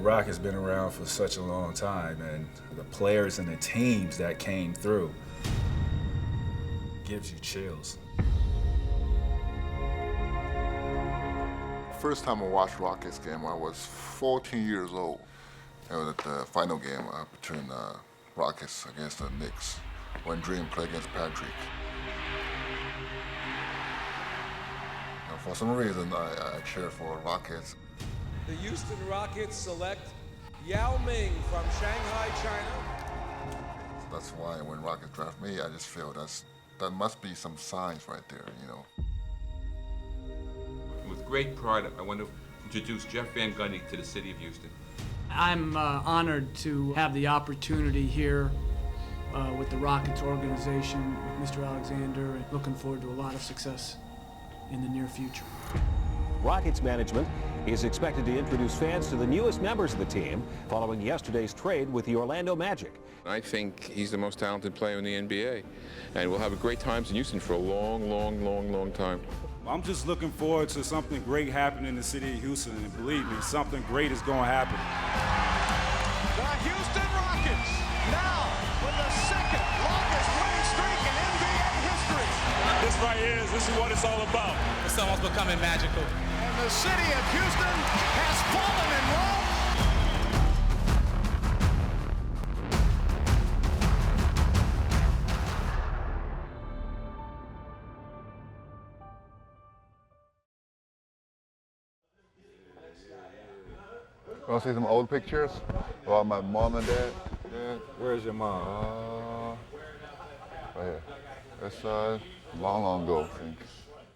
Rock has been around for such a long time, and the players and the teams that came through gives you chills. First time I watched Rockets game, I was 14 years old. It was at the final game between Rockets against the Knicks, when Dream played against Patrick. And for some reason, I cheered for Rockets. The Houston Rockets select Yao Ming from Shanghai, China. That's why when Rockets draft me, I just feel that must be some signs right there, you know. With great pride, I want to introduce Jeff Van Gundy to the city of Houston. I'm honored to have the opportunity here with the Rockets organization, with Mr. Alexander, and looking forward to a lot of success in the near future. Rockets management is expected to introduce fans to the newest members of the team following yesterday's trade with the Orlando Magic. I think he's the most talented player in the NBA, and we'll have great times in Houston for a long time. I'm just looking forward to something great happening in the city of Houston, and believe me, something great is going to happen. The Houston Rockets, now with the second longest winning streak in NBA history. This right here, this is what it's all about. It's almost becoming magical. And the city of Houston has fallen in love. You want to see some old pictures about my mom and dad? Yeah, where's your mom? Right here. That's long ago, I think.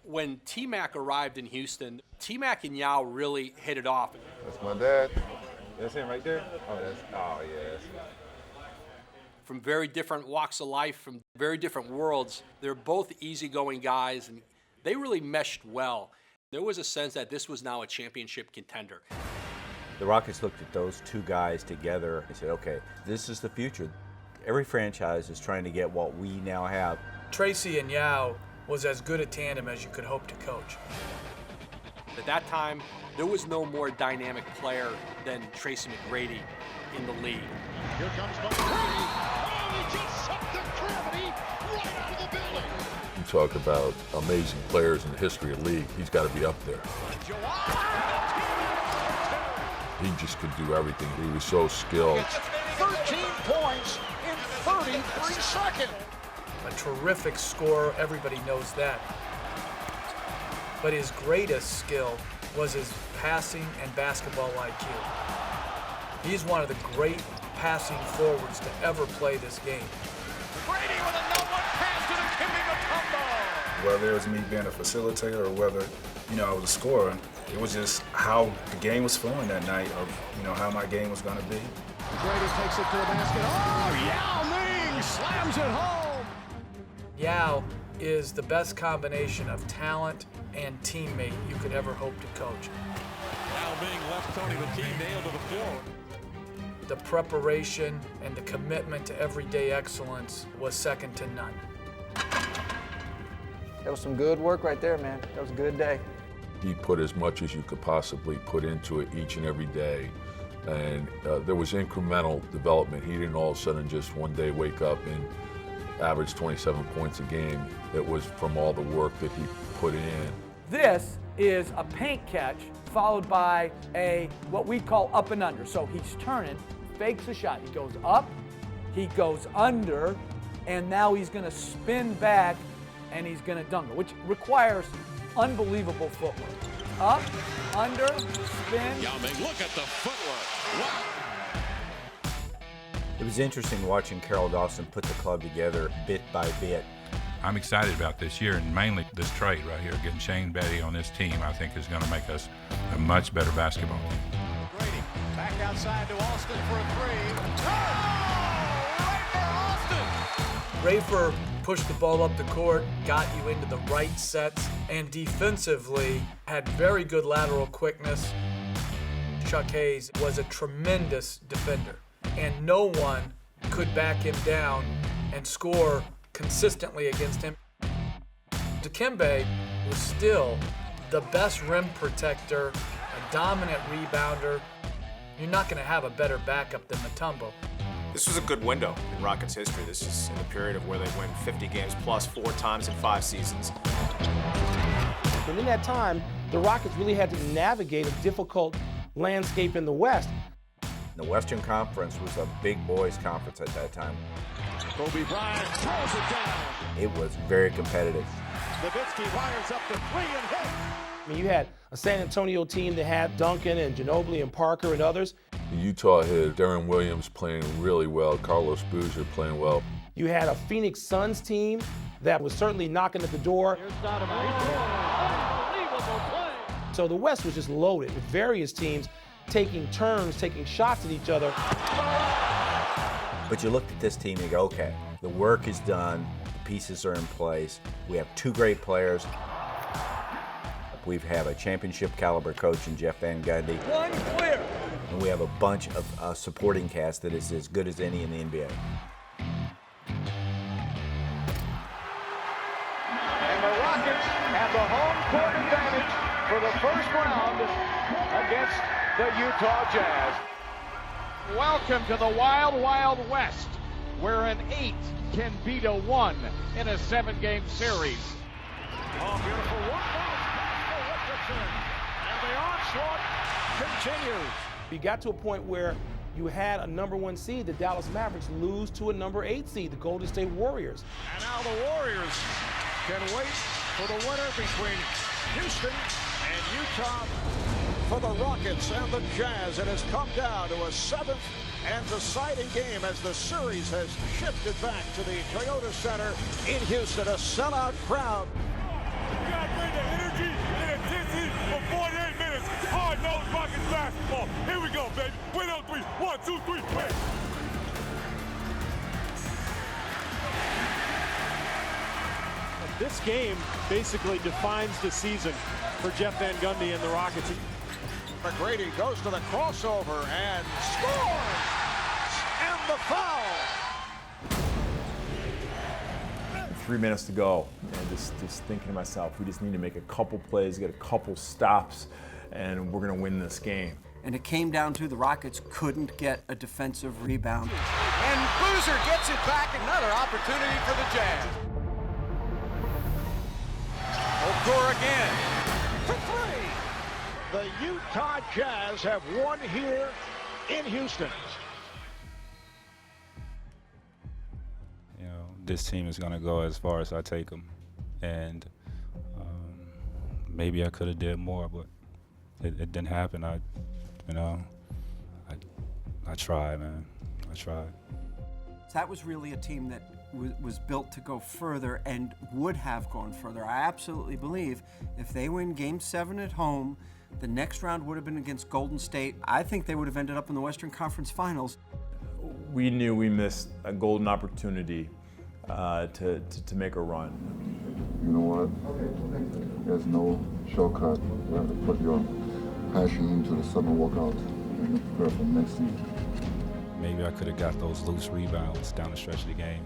When T-Mac arrived in Houston, T-Mac and Yao really hit it off. That's my dad. That's him right there? Oh, yes. From very different walks of life, from very different worlds, they're both easygoing guys, and they really meshed well. There was a sense that this was now a championship contender. The Rockets looked at those two guys together and said, okay, this is the future. Every franchise is trying to get what we now have. Tracy and Yao was as good a tandem as you could hope to coach. At that time, there was no more dynamic player than Tracy McGrady in the league. Here comes McGrady. Oh, he just sucked the gravity right out of the building. You talk about amazing players in the history of the league, he's got to be up there. He just could do everything. He was so skilled. 13 points in 33 seconds. A terrific scorer, everybody knows that. But his greatest skill was his passing and basketball IQ. He's one of the great passing forwards to ever play this game. Brady with a no-look pass to the Kimmy Mutombo. Whether it was me being a facilitator or whether, I was a scorer, it was just how the game was flowing that night, or, how my game was going to be. Brady takes it to the basket. Oh, Yao Ming slams it home. Yao is the best combination of talent and teammate you could ever hope to coach. Yao Ming left Tony the key nailed to the floor. The preparation and the commitment to everyday excellence was second to none. That was some good work right there, man. That was a good day. He put as much as you could possibly put into it each and every day. And there was incremental development. He didn't all of a sudden just one day wake up and average 27 points a game. It was from all the work that he put in. This is a paint catch followed by what we call up and under. So he's turning, fakes a shot. He goes up, he goes under, and now he's going to spin back and he's going to dunk it, which requires unbelievable footwork. Up, under, spin. Yao Ming, look at the footwork. Wow. It was interesting watching Carroll Dawson put the club together bit by bit. I'm excited about this year, and mainly this trade right here. Getting Shane Betty on this team, I think, is going to make us a much better basketball team. Brady back outside to Austin for a three. Oh, right for Austin. Rafer pushed the ball up the court, got you into the right sets, and defensively had very good lateral quickness. Chuck Hayes was a tremendous defender, and no one could back him down and score consistently against him. Dikembe was still the best rim protector, a dominant rebounder, You're not going to have a better backup than Mutombo. This was a good window in Rockets history. This is in the period of where they win 50 games plus 4 times in 5 seasons. And in that time, the Rockets really had to navigate a difficult landscape in the West. The Western Conference was a big boys conference at that time. Kobe Bryant throws it down. It was very competitive. Nowitzki fires up the 3 and hits. I mean, you had a San Antonio team that had Duncan and Ginobili and Parker and others. Utah had Darren Williams playing really well, Carlos Boozer playing well. You had a Phoenix Suns team that was certainly knocking at the door. Unbelievable play. So the West was just loaded with various teams taking turns, taking shots at each other. But you looked at this team and you go, okay, the work is done, the pieces are in place, we have 2 great players. We have a championship caliber coach in Jeff Van Gundy. One clear. And we have a bunch of supporting cast that is as good as any in the NBA. And the Rockets have the home court advantage for the first round against the Utah Jazz. Welcome to the Wild Wild West, where an 8 can beat a 1 in a 7-game series. Oh, beautiful one. And the onslaught continues. You got to a point where you had a number 1 seed, the Dallas Mavericks, lose to a number 8 seed, the Golden State Warriors. And now the Warriors can wait for the winner between Houston and Utah. For the Rockets and the Jazz, it has come down to a 7th and deciding game as the series has shifted back to the Toyota Center in Houston, a sellout crowd. You gotta bring the energy and intensity for 48 minutes. Hard-nosed Rockets basketball. Here we go, baby. Win on 3. 1, 2, 3, win. This game basically defines the season for Jeff Van Gundy and the Rockets. McGrady goes to the crossover and scores! And the foul! 3 minutes to go, and just thinking to myself, we just need to make a couple plays, get a couple stops, and we're gonna win this game. And it came down to the Rockets couldn't get a defensive rebound. And Boozer gets it back, another opportunity for the Jazz. Okur again for 3. The Utah Jazz have won here in Houston. This team is going to go as far as I take them, and maybe I could have did more, but it didn't happen. I tried, man. I tried. That was really a team that was built to go further and would have gone further. I absolutely believe if they win Game 7 at home, the next round would have been against Golden State. I think they would have ended up in the Western Conference Finals. We knew we missed a golden opportunity to make a run. You know what? There's no shortcut. You have to put your passion into the summer workout and prepare for next season. Maybe I could have got those loose rebounds down the stretch of the game.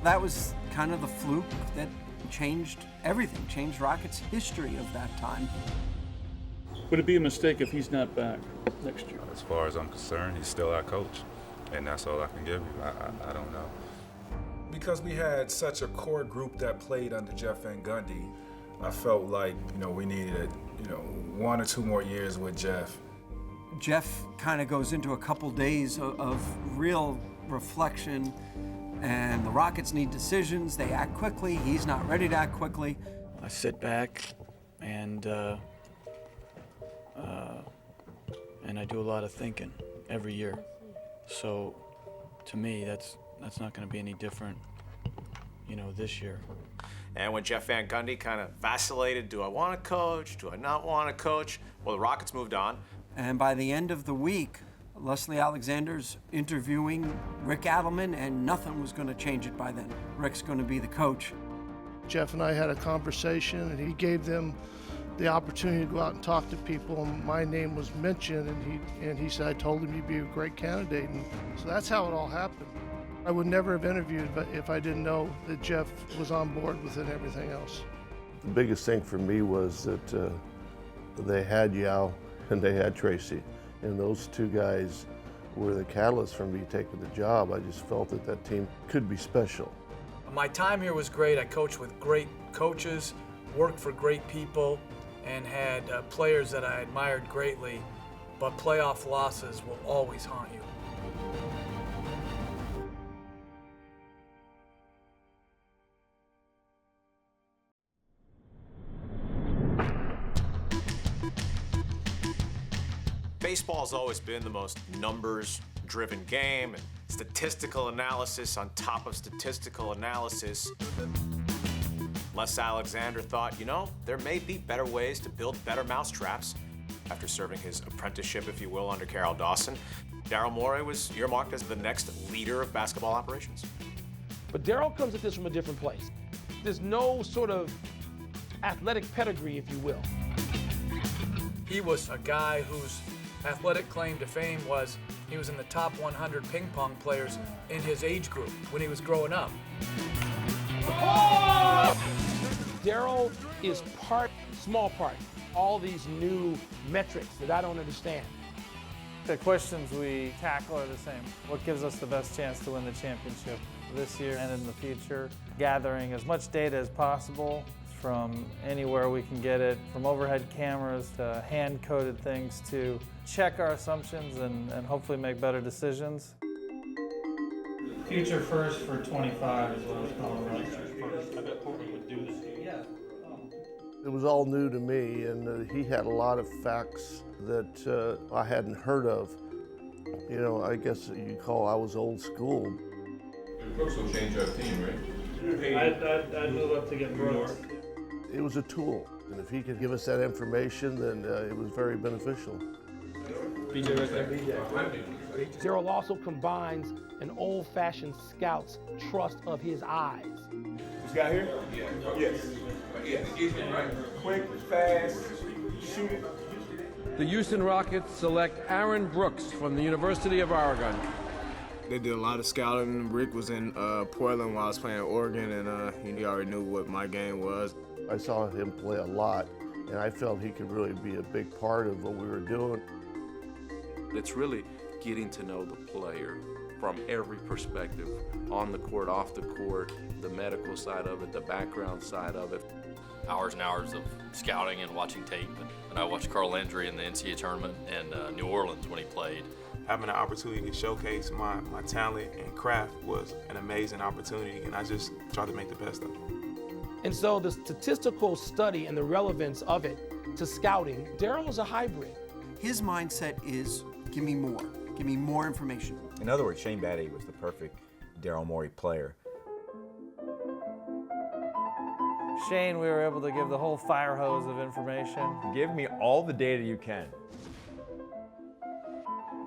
That was kind of the fluke that changed everything, changed Rockets' history of that time. Would it be a mistake if he's not back next year? As far as I'm concerned, he's still our coach, and that's all I can give you. I don't know. Because we had such a core group that played under Jeff Van Gundy, I felt like, we needed, 1 or 2 more years with Jeff. Jeff kind of goes into a couple days of real reflection, and the Rockets need decisions. They act quickly. He's not ready to act quickly. I sit back and I do a lot of thinking every year. So to me, that's not going to be any different, this year. And when Jeff Van Gundy kind of vacillated, do I want to coach? Do I not want to coach? Well, the Rockets moved on. And by the end of the week, Leslie Alexander's interviewing Rick Adelman, and nothing was going to change it by then. Rick's going to be the coach. Jeff and I had a conversation, and he gave them the opportunity to go out and talk to people, and my name was mentioned, and he said, I told him you'd be a great candidate. And so that's how it all happened. I would never have interviewed if I didn't know that Jeff was on board with it and everything else. The biggest thing for me was that they had Yao and they had Tracy. And those two guys were the catalyst for me taking the job. I just felt that that team could be special. My time here was great. I coached with great coaches, worked for great people, and had players that I admired greatly, but playoff losses will always haunt you. Baseball's always been the most numbers-driven game, and statistical analysis on top of statistical analysis. Les Alexander thought, you know, there may be better ways to build better mousetraps. After serving his apprenticeship, if you will, under Carroll Dawson, Daryl Morey was earmarked as the next leader of basketball operations. But Daryl comes at this from a different place. There's no sort of athletic pedigree, if you will. He was a guy whose athletic claim to fame was he was in the top 100 ping pong players in his age group when he was growing up. Daryl is small part, all these new metrics that I don't understand. The questions we tackle are the same. What gives us the best chance to win the championship this year and in the future? Gathering as much data as possible from anywhere we can get it, from overhead cameras to hand-coded things to check our assumptions and hopefully make better decisions. Future first for 25 is what I was calling it. I bet Portland would do this. Yeah. It was all new to me, and he had a lot of facts that I hadn't heard of. You know, I guess you'd call I was old school. Brooks will change our team, right? I'd move up to get Brooks. It was a tool, and if he could give us that information, then it was very beneficial. BJ right there. Daryl also combines an old-fashioned scout's trust of his eyes. This guy here? Yeah. Yes. Right. Quick, fast, shoot it. The Houston Rockets select Aaron Brooks from the University of Oregon. They did a lot of scouting. Rick was in Portland while I was playing Oregon, and he already knew what my game was. I saw him play a lot, and I felt he could really be a big part of what we were doing. It's really getting to know the player from every perspective, on the court, off the court, the medical side of it, the background side of it. Hours and hours of scouting and watching tape. And I watched Carl Landry in the NCAA tournament in New Orleans when he played. Having the opportunity to showcase my talent and craft was an amazing opportunity, and I just tried to make the best of it. And so the statistical study and the relevance of it to scouting, Daryl was a hybrid. His mindset is, give me more information. In other words, Shane Battier was the perfect Daryl Morey player. Shane, we were able to give the whole fire hose of information. Give me all the data you can.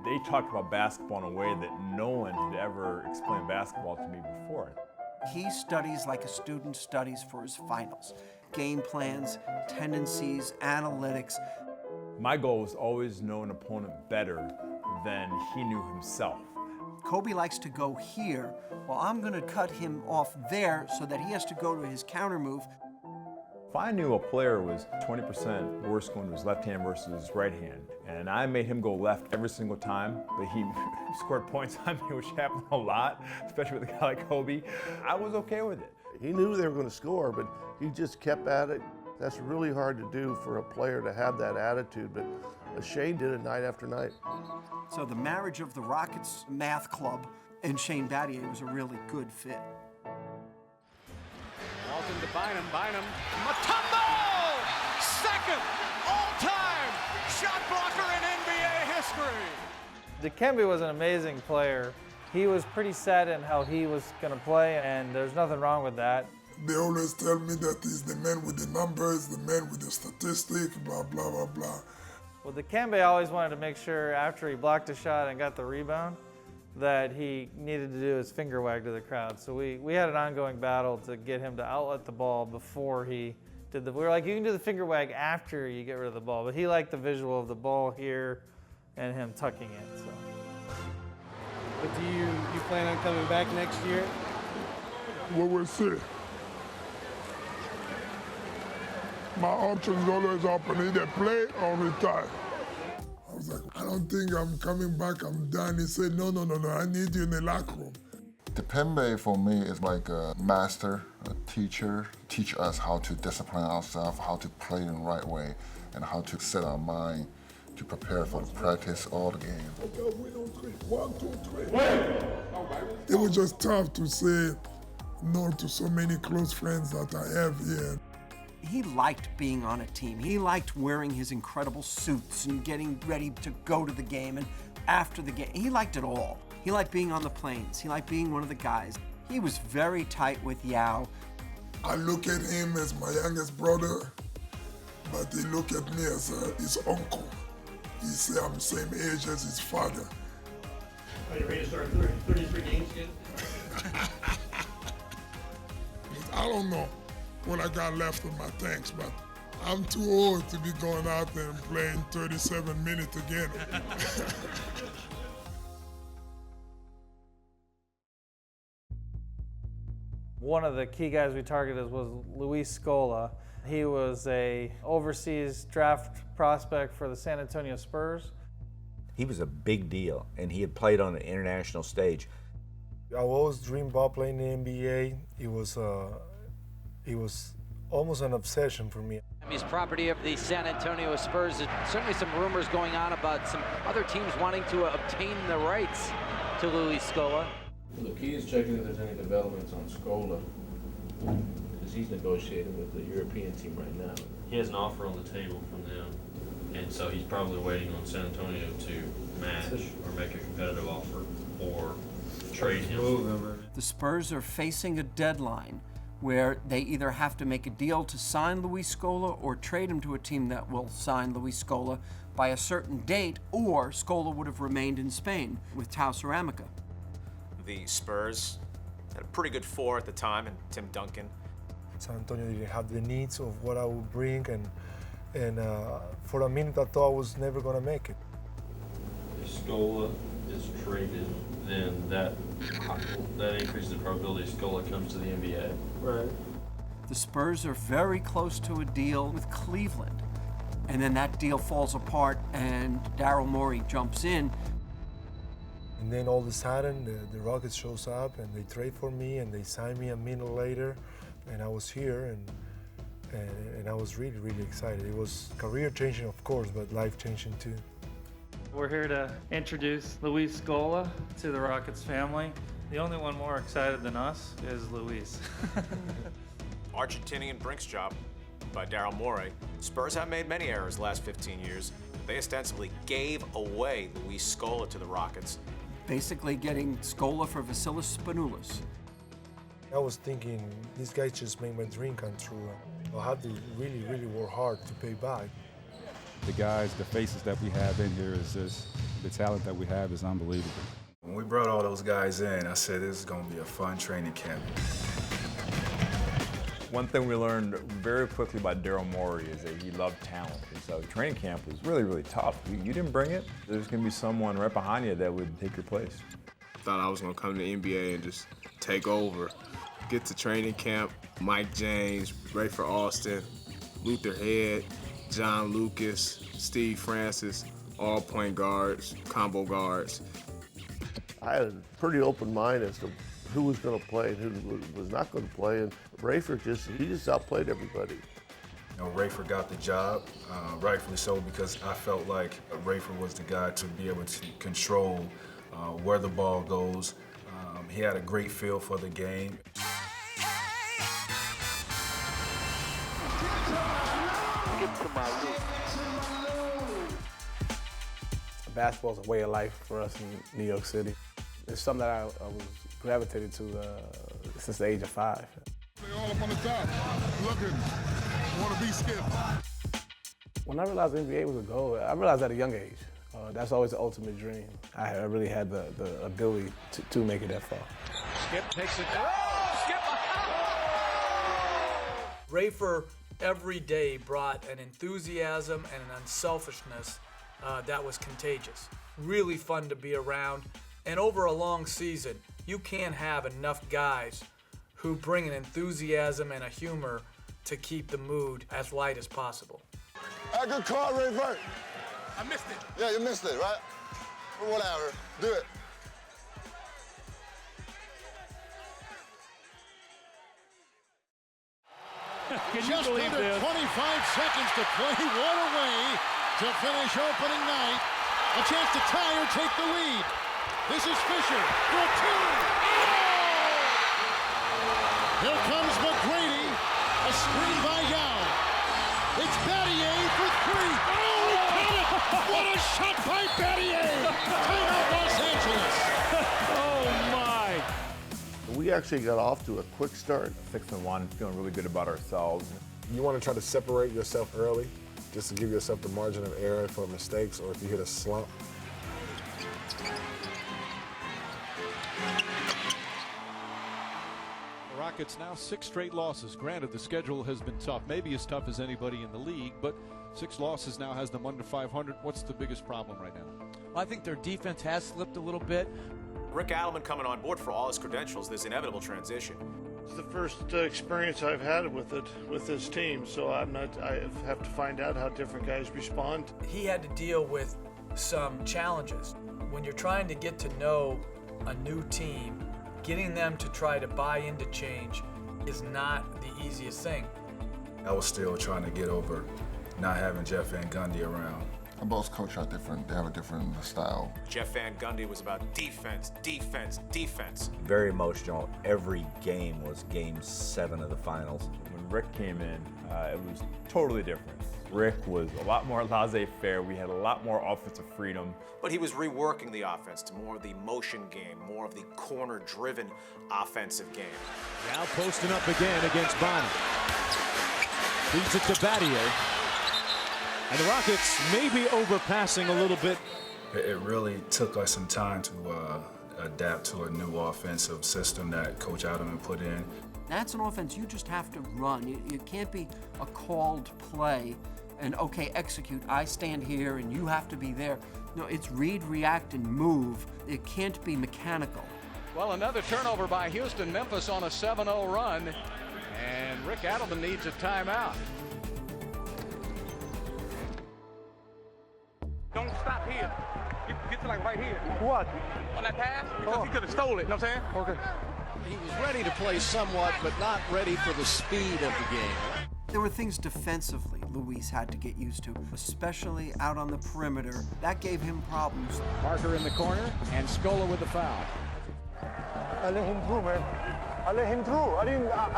They talked about basketball in a way that no one had ever explained basketball to me before. He studies like a student studies for his finals. Game plans, tendencies, analytics. My goal was always know an opponent better than he knew himself. Kobe likes to go here, well, I'm going to cut him off there so that he has to go to his counter move. If I knew a player was 20% worse going to his left hand versus his right hand, and I made him go left every single time, but he scored points on me, which happened a lot, especially with a guy like Kobe, I was okay with it. He knew they were going to score, but he just kept at it. That's really hard to do for a player to have that attitude, but Shane did it night after night. So the marriage of the Rockets math club and Shane Battier was a really good fit. Walton to Bynum, Mutombo! Second all-time shot blocker in NBA history. Dikembe was an amazing player. He was pretty set in how he was going to play, and there's nothing wrong with that. They always tell me that he's the man with the numbers, the man with the statistics, blah, blah, blah, blah. Well, Dikembe always wanted to make sure after he blocked a shot and got the rebound that he needed to do his finger wag to the crowd. So we had an ongoing battle to get him to outlet the ball before he did we were like, you can do the finger wag after you get rid of the ball, but he liked the visual of the ball here and him tucking it, so. But do you plan on coming back next year? We will see. My options always open, either play or retire. I was like, I don't think I'm coming back, I'm done. He said, no, I need you in the locker room. Depembe for me is like a master, a teacher, teach us how to discipline ourselves, how to play in the right way, and how to set our mind to prepare for the practice all the game. 1, 2, 3. It was just tough to say no to so many close friends that I have here. He liked being on a team. He liked wearing his incredible suits and getting ready to go to the game and after the game. He liked it all. He liked being on the planes. He liked being one of the guys. He was very tight with Yao. I look at him as my youngest brother, but he look at me as his uncle. He say I'm the same age as his father. Are you ready to start 33 games again? I don't know what I got left in my tanks, but I'm too old to be going out there and playing 37 minutes again. One of the key guys we targeted was Luis Scola. He was a overseas draft prospect for the San Antonio Spurs. He was a big deal, and he had played on an international stage. I always dreamed about playing in the NBA. It was almost an obsession for me. He's property of the San Antonio Spurs. There's certainly some rumors going on about some other teams wanting to obtain the rights to Luis Scola. Well, the key is checking if there's any developments on Scola, because he's negotiating with the European team right now. He has an offer on the table from them, and so he's probably waiting on San Antonio to match or make a competitive offer or trade him. The Spurs are facing a deadline where they either have to make a deal to sign Luis Scola or trade him to a team that will sign Luis Scola by a certain date, or Scola would have remained in Spain with Tau Ceramica. The Spurs had a pretty good 4 at the time, and Tim Duncan. San Antonio didn't have the needs of what I would bring, and for a minute I thought I was never going to make it. If Scola is traded, then that increases the probability Scola comes to the NBA. Right. The Spurs are very close to a deal with Cleveland, and then that deal falls apart and Daryl Morey jumps in. And then all of a sudden, the Rockets shows up and they trade for me and they sign me a minute later, and I was here and I was really, really excited. It was career changing, of course, but life changing too. We're here to introduce Luis Scola to the Rockets family. The only one more excited than us is Luis. Argentinian Brinks job by Daryl Morey. Spurs have made many errors the last 15 years. They ostensibly gave away Luis Scola to the Rockets. Basically getting Scola for Vasilis Spanoulis. I was thinking, these guys just made my dream come true. I'll have to really, really work hard to pay back. The guys, the faces that we have in here is just, the talent that we have is unbelievable. When we brought all those guys in, I said, this is going to be a fun training camp. One thing we learned very quickly by Daryl Morey is that he loved talent. And so training camp was really, really tough. You didn't bring it, there's going to be someone right behind you that would take your place. Thought I was going to come to the NBA and just take over. Get to training camp, Mike James, Rayford Austin, Luther Head, John Lucas, Steve Francis, all point guards, combo guards. I had a pretty open mind as to who was going to play and who was not going to play, and Rayford just outplayed everybody. You know, Rayford got the job, rightfully so, because I felt like Rayford was the guy to be able to control where the ball goes. He had a great feel for the game. Basketball is a way of life for us in New York City. It's something that I was gravitated to since the age of 5. All up on the top, looking, want to be skipped. When I realized the NBA was a goal, I realized at a young age. That's always the ultimate dream. I really had the ability to make it that far. Skip takes it. Oh, Skip! Rayford every day brought an enthusiasm and an unselfishness that was contagious. Really fun to be around. And over a long season, you can't have enough guys who bring an enthusiasm and a humor to keep the mood as light as possible. A good call, Rayford. I missed it. Yeah, you missed it, right? Whatever. Do it. Just under 25 seconds to play. What a way to finish opening night. A chance to tie or take the lead. This is Fisher for two. Oh! Here comes McGrady. A screen by Yao. It's Battier for three. Oh, he got it! What a shot by Battier! Timeout Los Angeles. Oh my! We actually got off to a quick start. 6-1, feeling really good about ourselves. You want to try to separate yourself early, just to give yourself the margin of error for mistakes, or if you hit a slump. The Rockets now 6 straight losses. Granted, the schedule has been tough, maybe as tough as anybody in the league, but 6 losses now has them under 500. What's the biggest problem right now? Well, I think their defense has slipped a little bit. Rick Adelman coming on board, for all his credentials, there's inevitable transition. It's the first experience I've had with this team, so I have to find out how different guys respond. He had to deal with some challenges. When you're trying to get to know a new team, getting them to try to buy into change is not the easiest thing. I was still trying to get over not having Jeff Van Gundy around. Both coaches are different. They have a different style. Jeff Van Gundy was about defense, defense, defense. Very emotional. Every game was game 7 of the finals. When Rick came in, it was totally different. Rick was a lot more laissez-faire. We had a lot more offensive freedom. But he was reworking the offense to more of the motion game, more of the corner-driven offensive game. Now posting up again against Bonnie. Beats it to Battier. And the Rockets may be overpassing a little bit. It really took us some time to adapt to a new offensive system that Coach Adelman put in. That's an offense you just have to run. It can't be a called play and, okay, execute. I stand here and you have to be there. No, it's read, react, and move. It can't be mechanical. Well, another turnover by Houston. Memphis on a 7-0 run. And Rick Adelman needs a timeout. Don't stop here. Get to like right here. What? On that pass? Because he could have stole it, you know what I'm saying? Okay. He was ready to play somewhat, but not ready for the speed of the game. There were things defensively Luis had to get used to, especially out on the perimeter. That gave him problems. Parker in the corner, and Scola with the foul. I let him through, man. I let him through. I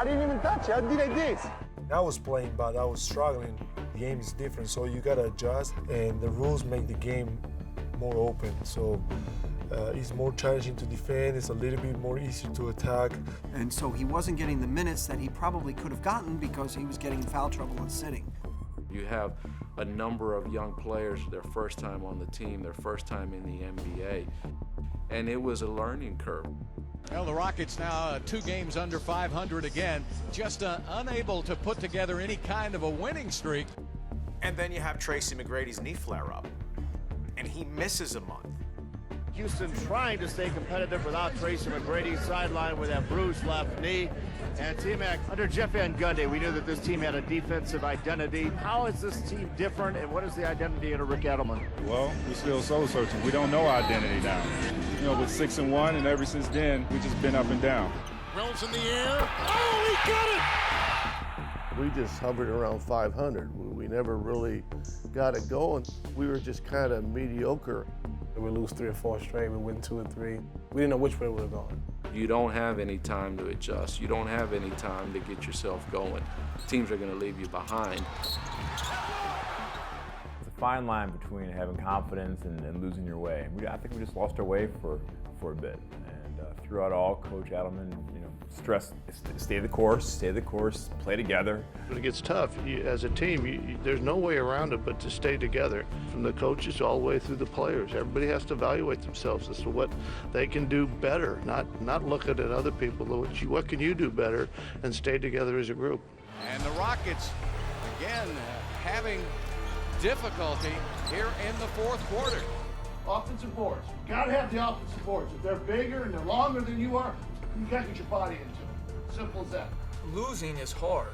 didn't even touch it. I did like this. I was playing, but I was struggling. The game is different, so you gotta adjust, and the rules make the game more open. So it's more challenging to defend. It's a little bit more easy to attack. And so he wasn't getting the minutes that he probably could have gotten because he was getting in foul trouble and sitting. You have a number of young players, their first time on the team, their first time in the NBA, and it was a learning curve. Well, the Rockets now 2 games under 500 again, just unable to put together any kind of a winning streak. And then you have Tracy McGrady's knee flare-up, and he misses a month. Houston trying to stay competitive without Tracy McGrady, sidelined with that bruised left knee. And T-Mac, under Jeff Van Gundy, we knew that this team had a defensive identity. How is this team different, and what is the identity under Rick Adelman? Well, we're still soul searching. We don't know our identity now. You know, with 6-1, and ever since then, we've just been up and down. Rolls in the air. Oh, he got it! We just hovered around 500. We never really got it going. We were just kind of mediocre. We lose 3 or 4 straight, we win 2 or 3. We didn't know which way we were going. You don't have any time to adjust. You don't have any time to get yourself going. Teams are going to leave you behind. It's a fine line between having confidence and losing your way. I think we just lost our way for a bit. And throughout all, Coach Adelman, stressed, stay the course, play together. When it gets tough, as a team, there's no way around it but to stay together. From the coaches all the way through the players, everybody has to evaluate themselves as to what they can do better, not look at other people. What can you do better, and stay together as a group. And the Rockets, again, having difficulty here in the 4th quarter. Offensive boards. You gotta have the offensive boards. If they're bigger and they're longer than you are, you gotta get your body into it. Simple as that. Losing is hard,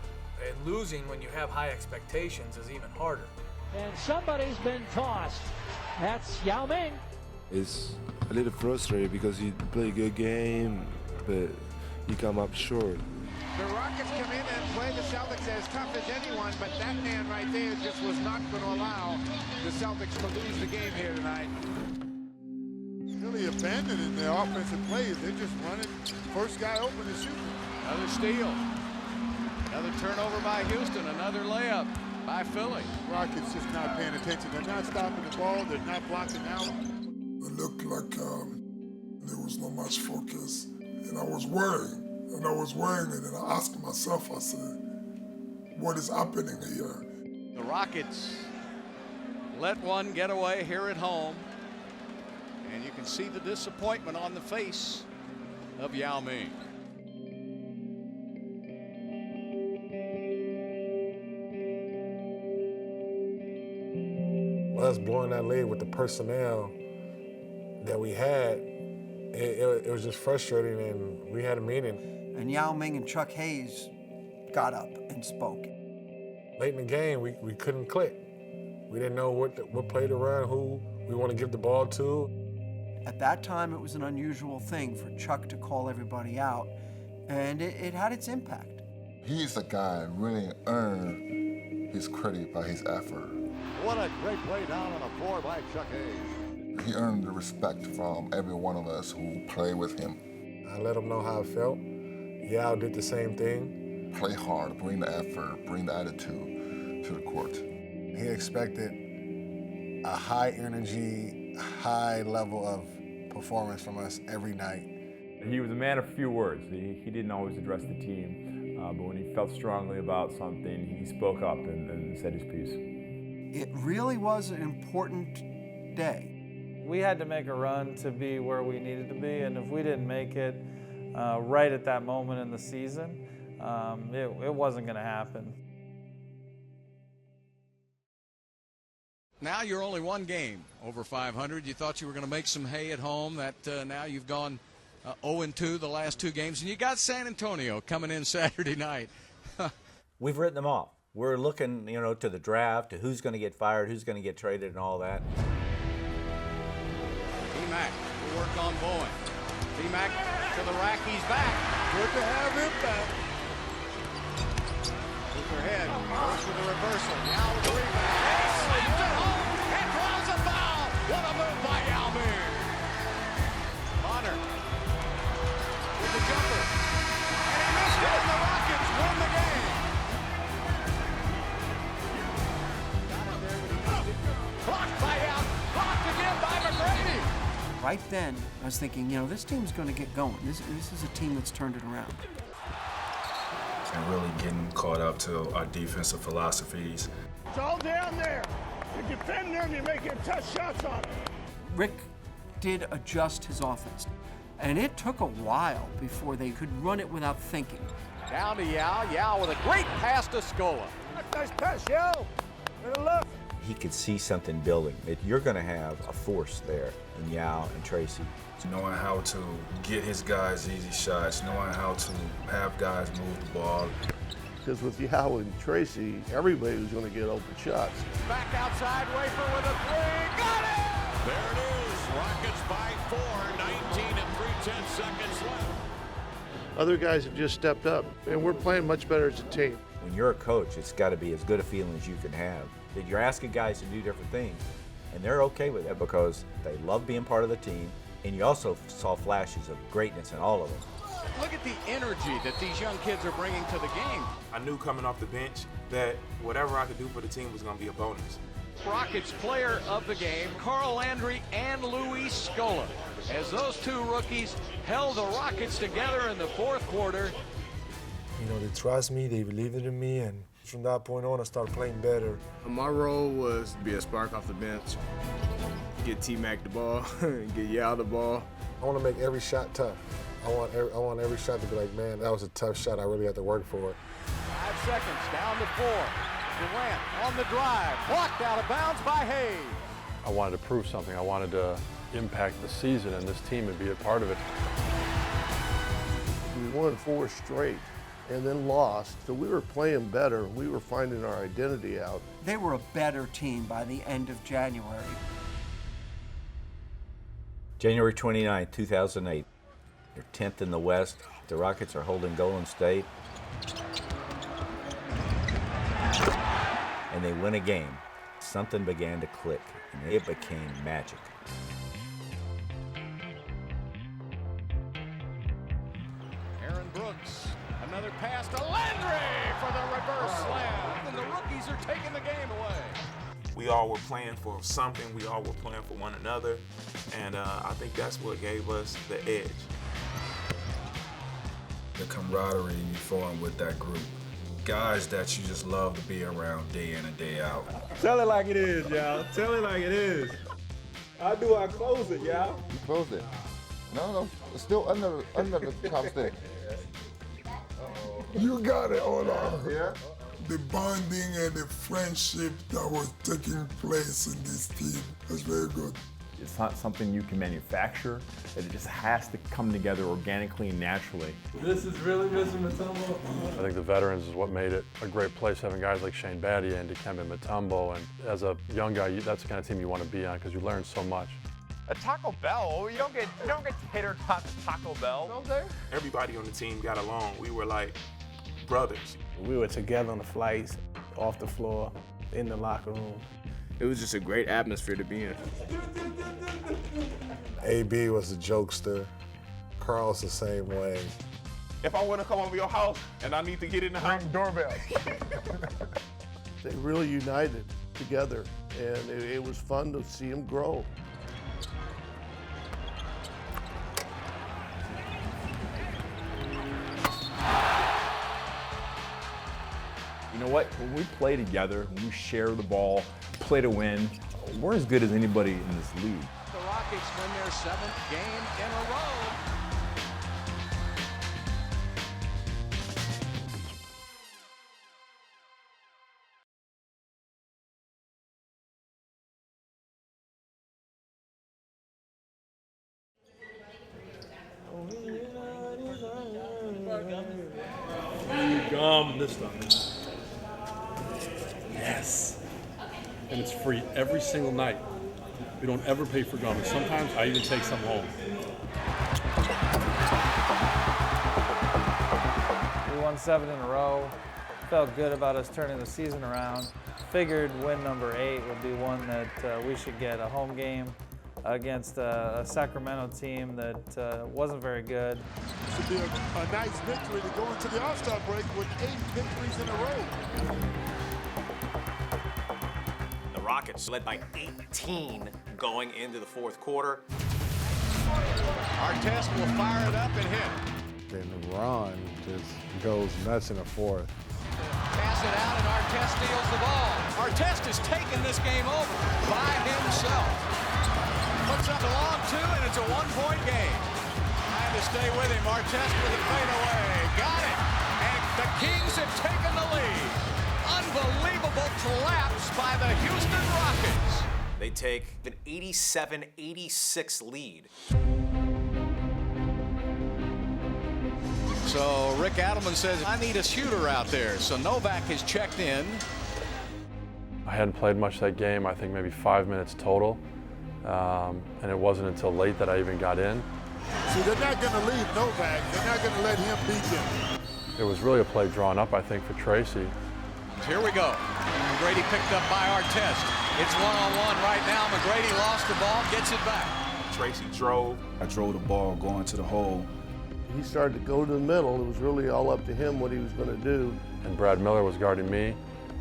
and losing when you have high expectations is even harder. And somebody's been tossed. That's Yao Ming. It's a little frustrating because you play a good game, but you come up short. The Rockets come in and play the Celtics as tough as anyone, but that man right there just was not going to allow the Celtics to lose the game here tonight. Really abandoning their offensive plays. They're just running first guy open and shooting. Another steal. Another turnover by Houston. Another layup by Philly. Rockets just not paying attention. They're not stopping the ball. They're not blocking out. It looked like there was not much focus, and I was worried. And I was worrying, and I asked myself, I said, what is happening here? The Rockets let one get away here at home. And you can see the disappointment on the face of Yao Ming. Us blowing that lead with the personnel that we had, it was just frustrating, and we had a meeting. And Yao Ming and Chuck Hayes got up and spoke. Late in the game, we couldn't click. We didn't know what play to run, who we want to give the ball to. At that time, it was an unusual thing for Chuck to call everybody out, and it had its impact. He's a guy who really earned his credit by his effort. What a great play down on the floor by Chuck Hayes. He earned the respect from every one of us who played with him. I let him know how I felt. Yao did the same thing. Play hard, bring the effort, bring the attitude to the court. He expected a high energy, high level of performance from us every night. He was a man of few words. He didn't always address the team, but when he felt strongly about something, he spoke up and said his piece. It really was an important day. We had to make a run to be where we needed to be, and if we didn't make it right at that moment in the season, it wasn't going to happen. Now you're only one game over 500. You thought you were going to make some hay at home. That now you've gone 0-2 the last two games, and you got San Antonio coming in Saturday night. We've written them off. We're looking, to the draft, to who's going to get fired, who's going to get traded, and all that. T-Mac will work on Bowen. T-Mac to the rack. He's back. Good to have him back. Hooker head. Goes to the reversal. Now with the rebound. He slams it home and draws a foul. What a move by Yao Ming. Bonner with the jumper. And he missed it, and the Rockets win the game. Blocked by Yao. Blocked again by McGrady. Right then, I was thinking, this team's going to get going. This is a team that's turned it around. And really getting caught up to our defensive philosophies. It's all down there. You defend them, you're making tough shots on them. Rick did adjust his offense, and it took a while before they could run it without thinking. Down to Yao. Yao with a great pass to Scola. Nice pass, Yao. To the left. He could see something building. You're going to have a force there in Yao and Tracy. Knowing how to get his guys easy shots, knowing how to have guys move the ball. Because with Yao and Tracy, everybody was going to get open shots. Back outside, Wafer with a three. Got it! There it is. Rockets by 4, 19 and 3/10 seconds left. Other guys have just stepped up, and we're playing much better as a team. When you're a coach, it's got to be as good a feeling as you can have. That you're asking guys to do different things, and they're okay with it because they love being part of the team, and you also saw flashes of greatness in all of them. Look at the energy that these young kids are bringing to the game. I knew coming off the bench that whatever I could do for the team was going to be a bonus. Rockets player of the game, Carl Landry and Luis Scola, as those two rookies held the Rockets together in the fourth quarter. They trust me, they believe in me, and from that point on, I started playing better. My role was to be a spark off the bench, get T-Mac the ball, get Yao the ball. I want to make every shot tough. I want every shot to be like, man, that was a tough shot. I really had to work for it. 5 seconds, down to 4. Durant on the drive, blocked out of bounds by Hayes. I wanted to prove something. I wanted to impact the season and this team and be a part of it. We won 4 straight, and then lost. So we were playing better. We were finding our identity out. They were a better team by the end of January. January 29, 2008. They're 10th in the West. The Rockets are holding Golden State. And they win a game. Something began to click, and it became magic. Aaron Brooks, another pass to Landry for the reverse slam. And the rookies are taking the game away. We all were playing for something. We all were playing for one another. And I think that's what gave us the edge. The camaraderie you form with that group. Guys that you just love to be around day in and day out. Tell it like it is, y'all. Tell it like it is. I close it, y'all. You closed it. No, it's still under the chopstick. You got it, Ola. Yeah. The bonding and the friendship that was taking place in this team was very good. It's not something you can manufacture. It just has to come together organically and naturally. This is really Mr. Mutombo. I think the veterans is what made it a great place, having guys like Shane Battier and Dikembe Mutombo. And as a young guy, that's the kind of team you want to be on because you learn so much. A Taco Bell? You don't get tater tots at Taco Bell. Everybody on the team got along. We were like brothers. We were together on the flights, off the floor, in the locker room. It was just a great atmosphere to be in. AB was a jokester. Carl's the same way. If I want to come over your house and I need to get in the house, Doorbell. They really united together, and it was fun to see them grow. You know what? When we play together, when we share the ball, play to win, we're as good as anybody in this league. The Rockets win their 7th game in a row. Gum this time. Yes. And it's free every single night. We don't ever pay for gum. And sometimes I even take some home. We won 7 in a row. Felt good about us turning the season around. Figured win number 8 would be one that we should get a home game against a Sacramento team that wasn't very good. Should be a nice victory to go into the All-Star break with 8 victories in a row. The Rockets led by 18 going into the fourth quarter. Artest will fire it up and hit. And Ron just goes nuts in the fourth. Pass it out and Artest steals the ball. Artest has taken this game over by himself. Puts up a long 2 and it's a 1-point game. Trying to stay with him. Artest with a fadeaway. Got it. And the Kings have taken the lead. Unbelievable collapse by the Houston Rockets. They take an 87-86 lead. So Rick Adelman says, I need a shooter out there. So Novak has checked in. I hadn't played much that game, I think maybe 5 minutes total. And it wasn't until late that I even got in. See, they're not going to leave Novak. They're not going to let him beat them. It was really a play drawn up, I think, for Tracy. Here we go. McGrady picked up by Artest. It's one-on-one right now. McGrady lost the ball, gets it back. Tracy drove. I drove the ball going to the hole. He started to go to the middle. It was really all up to him what he was going to do. And Brad Miller was guarding me,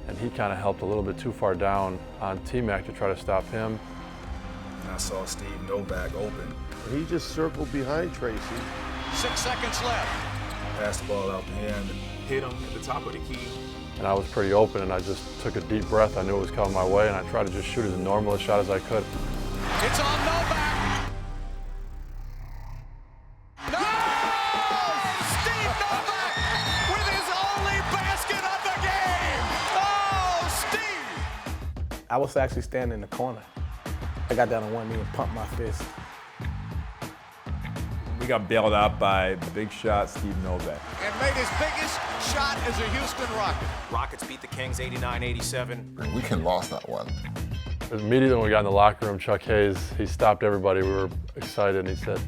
and he kind of helped a little bit too far down on T-Mac to try to stop him. And I saw Steve Novak open. He just circled behind Tracy. 6 seconds left. Passed the ball out the hand. hit him at the top of the key. And I was pretty open, and I just took a deep breath. I knew it was coming my way, and I tried to just shoot as normal a shot as I could. It's on Novak. No! Steve Novak with his only basket of the game. Oh, Steve! I was actually standing in the corner. I got down on one knee and pumped my fist. We got bailed out by big shot Steve Novak. And made his biggest shot as a Houston Rocket. Rockets beat the Kings 89-87. We can lost that one. Immediately when we got in the locker room, Chuck Hayes, he stopped everybody. We were excited, and he said,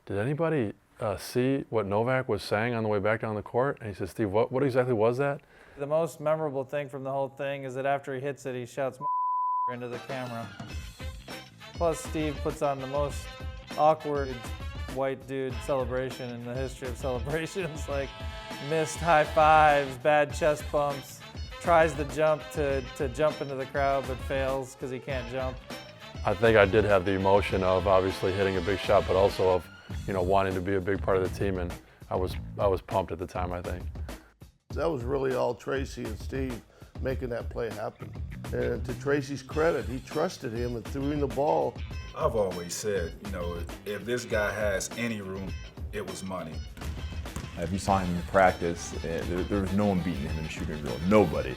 "Did anybody see what Novak was saying on the way back down the court?" And he said, "Steve, what exactly was that?" The most memorable thing from the whole thing is that after he hits it, he shouts into the camera. Plus, Steve puts on the most awkward white dude celebration in the history of celebrations, like missed high fives, bad chest bumps, tries to jump to jump into the crowd but fails because he can't jump. I think I did have the emotion of obviously hitting a big shot, but also of, wanting to be a big part of the team, and I was pumped at the time, I think. That was really all Tracy and Steve making that play happen. And to Tracy's credit, he trusted him and threw in the ball. I've always said, if this guy has any room, it was money. If you saw him in practice, there was no one beating him in the shooting drill. Nobody.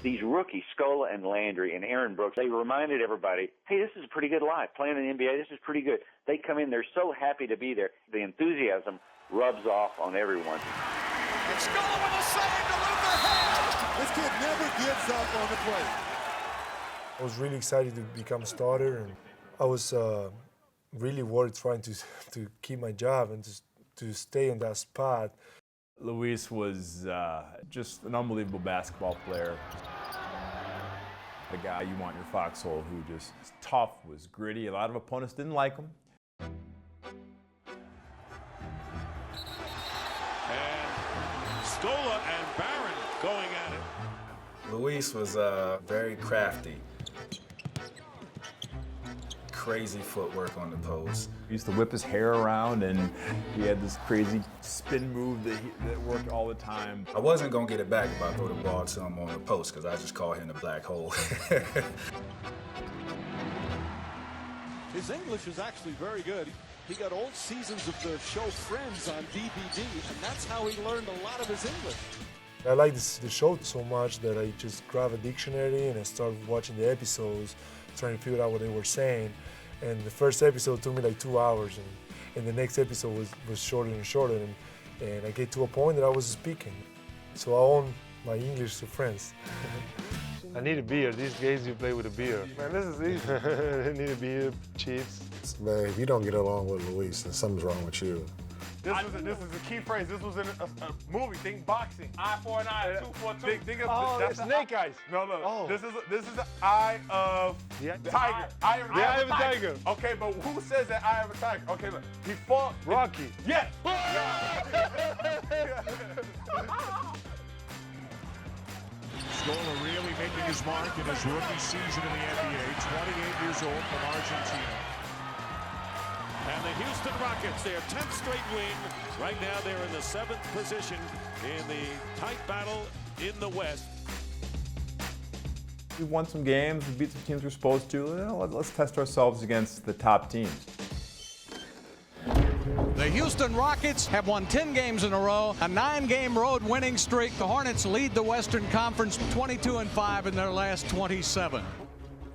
These rookies, Scola and Landry and Aaron Brooks, they reminded everybody, hey, this is a pretty good life. Playing in the NBA, this is pretty good. They come in, they're so happy to be there. The enthusiasm rubs off on everyone. And Scola with a save to Luther Head. This kid never gives up on the play. I was really excited to become a starter, and I was really worried trying to keep my job and to stay in that spot. Luis was just an unbelievable basketball player. The guy you want in your foxhole who just was tough, was gritty. A lot of opponents didn't like him. And Scola and Barron going at it. Luis was very crafty. Crazy footwork on the post. He used to whip his hair around, and he had this crazy spin move that worked all the time. I wasn't going to get it back if I throw the ball to him on the post, because I just call him the black hole. His English is actually very good. He got old seasons of the show Friends on DVD, and that's how he learned a lot of his English. I like the show so much that I just grabbed a dictionary and I started watching the episodes, trying to figure out what they were saying. And the first episode took me like 2 hours, and the next episode was shorter and shorter, and I get to a point that I was speaking. So I own my English to friends. I need a beer. These guys you play with a beer. Man, this is easy. I need a beer, chips. Man, if you don't get along with Luis, then something's wrong with you. This is a key phrase. This was in a movie. Think boxing. Eye for an eye, tooth for a tooth. Think of that's snake eyes. No. Oh. This is the eye of tiger. Eye of a tiger. Okay, but who says that eye of a tiger? Okay, look. He fought Rocky. Yes. Scola really making his mark in his rookie season in the NBA. 28 years old from Argentina. And the Houston Rockets, their 10th straight win. Right now they're in the 7th position in the tight battle in the West. We won some games, we beat some teams we're supposed to. Let's test ourselves against the top teams. The Houston Rockets have won 10 games in a row, a 9-game road winning streak. The Hornets lead the Western Conference 22-5 in their last 27.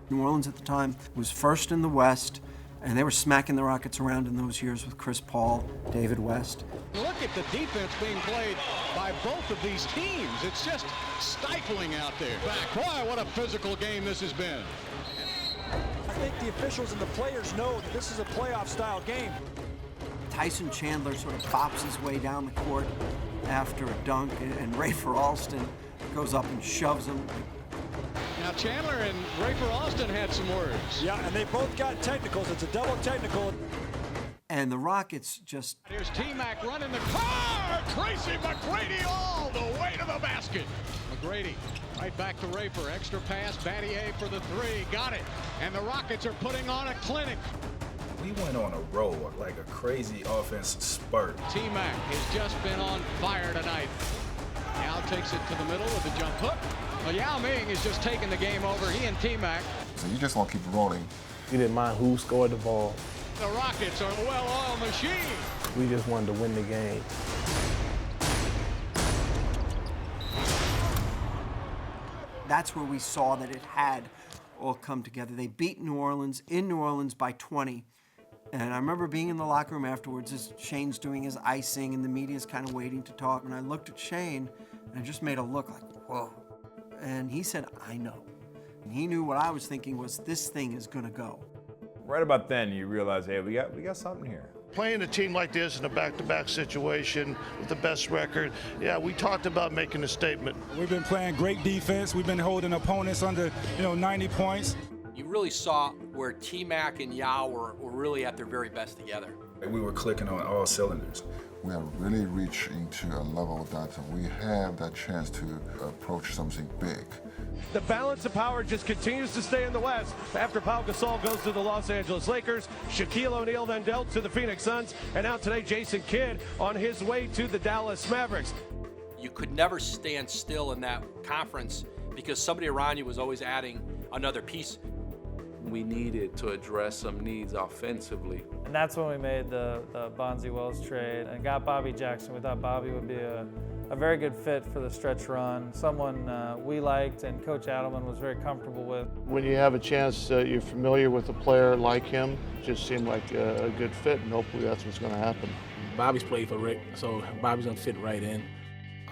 New Orleans at the time was first in the West, and they were smacking the Rockets around in those years with Chris Paul, David West. Look at the defense being played by both of these teams. It's just stifling out there. Boy, what a physical game this has been. I think the officials and the players know that this is a playoff-style game. Tyson Chandler sort of bops his way down the court after a dunk, and Rafer Alston goes up and shoves him. Now Chandler and Rafer Alston had some words. Yeah, and they both got technicals. It's a double technical. And the Rockets just... Here's T-Mac running the car! Tracy McGrady all the way to the basket. McGrady right back to Rafer. Extra pass, Battier for the three. Got it. And the Rockets are putting on a clinic. We went on a roll, like a crazy offensive spurt. T-Mac has just been on fire tonight. Now takes it to the middle with a jump hook. Well, Yao Ming is just taking the game over. He and T-Mac. So you just want to keep rolling. You didn't mind who scored the ball. The Rockets are a well-oiled machine. We just wanted to win the game. That's where we saw that it had all come together. They beat New Orleans in New Orleans by 20, And I remember being in the locker room afterwards as Shane's doing his icing and the media's kind of waiting to talk. And I looked at Shane and I just made a look like, whoa. And he said, I know. And he knew what I was thinking was, this thing is gonna go. Right about then, you realize, hey, we got something here. Playing a team like this in a back-to-back situation with the best record, yeah, we talked about making a statement. We've been playing great defense. We've been holding opponents under, 90 points. You really saw where T-Mac and Yao were really at their very best together. We were clicking on all cylinders. We have really reached into a level that we have that chance to approach something big. The balance of power just continues to stay in the West. After Pau Gasol goes to the Los Angeles Lakers, Shaquille O'Neal then dealt to the Phoenix Suns, and now today Jason Kidd on his way to the Dallas Mavericks. You could never stand still in that conference because somebody around you was always adding another piece. We needed to address some needs offensively. And that's when we made the Bonzi Wells trade and got Bobby Jackson. We thought Bobby would be a very good fit for the stretch run, someone we liked and Coach Adelman was very comfortable with. When you have a chance, you're familiar with a player like him, just seemed like a good fit, and hopefully that's what's going to happen. Bobby's played for Rick, so Bobby's going to fit right in.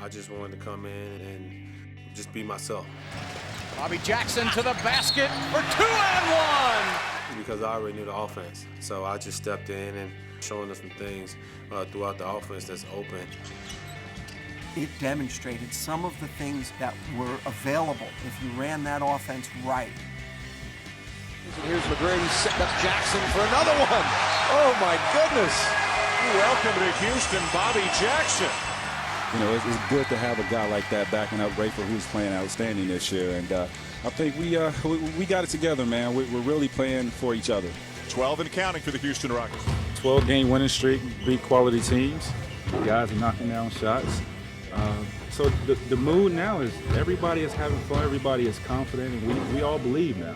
I just wanted to come in and just be myself. Bobby Jackson to the basket for 2 and 1. Because I already knew the offense, so I just stepped in and showing us some things throughout the offense that's open. It demonstrated some of the things that were available if you ran that offense right. Here's McGrady setting up Jackson for another one. Oh my goodness. Welcome to Houston, Bobby Jackson. It's good to have a guy like that backing up Rayford, who's playing outstanding this year. And I think we got it together, man. We're really playing for each other. 12 and counting for the Houston Rockets. 12-game winning streak, beat quality teams. The guys are knocking down shots. So the mood now is everybody is having fun, everybody is confident, and we all believe now.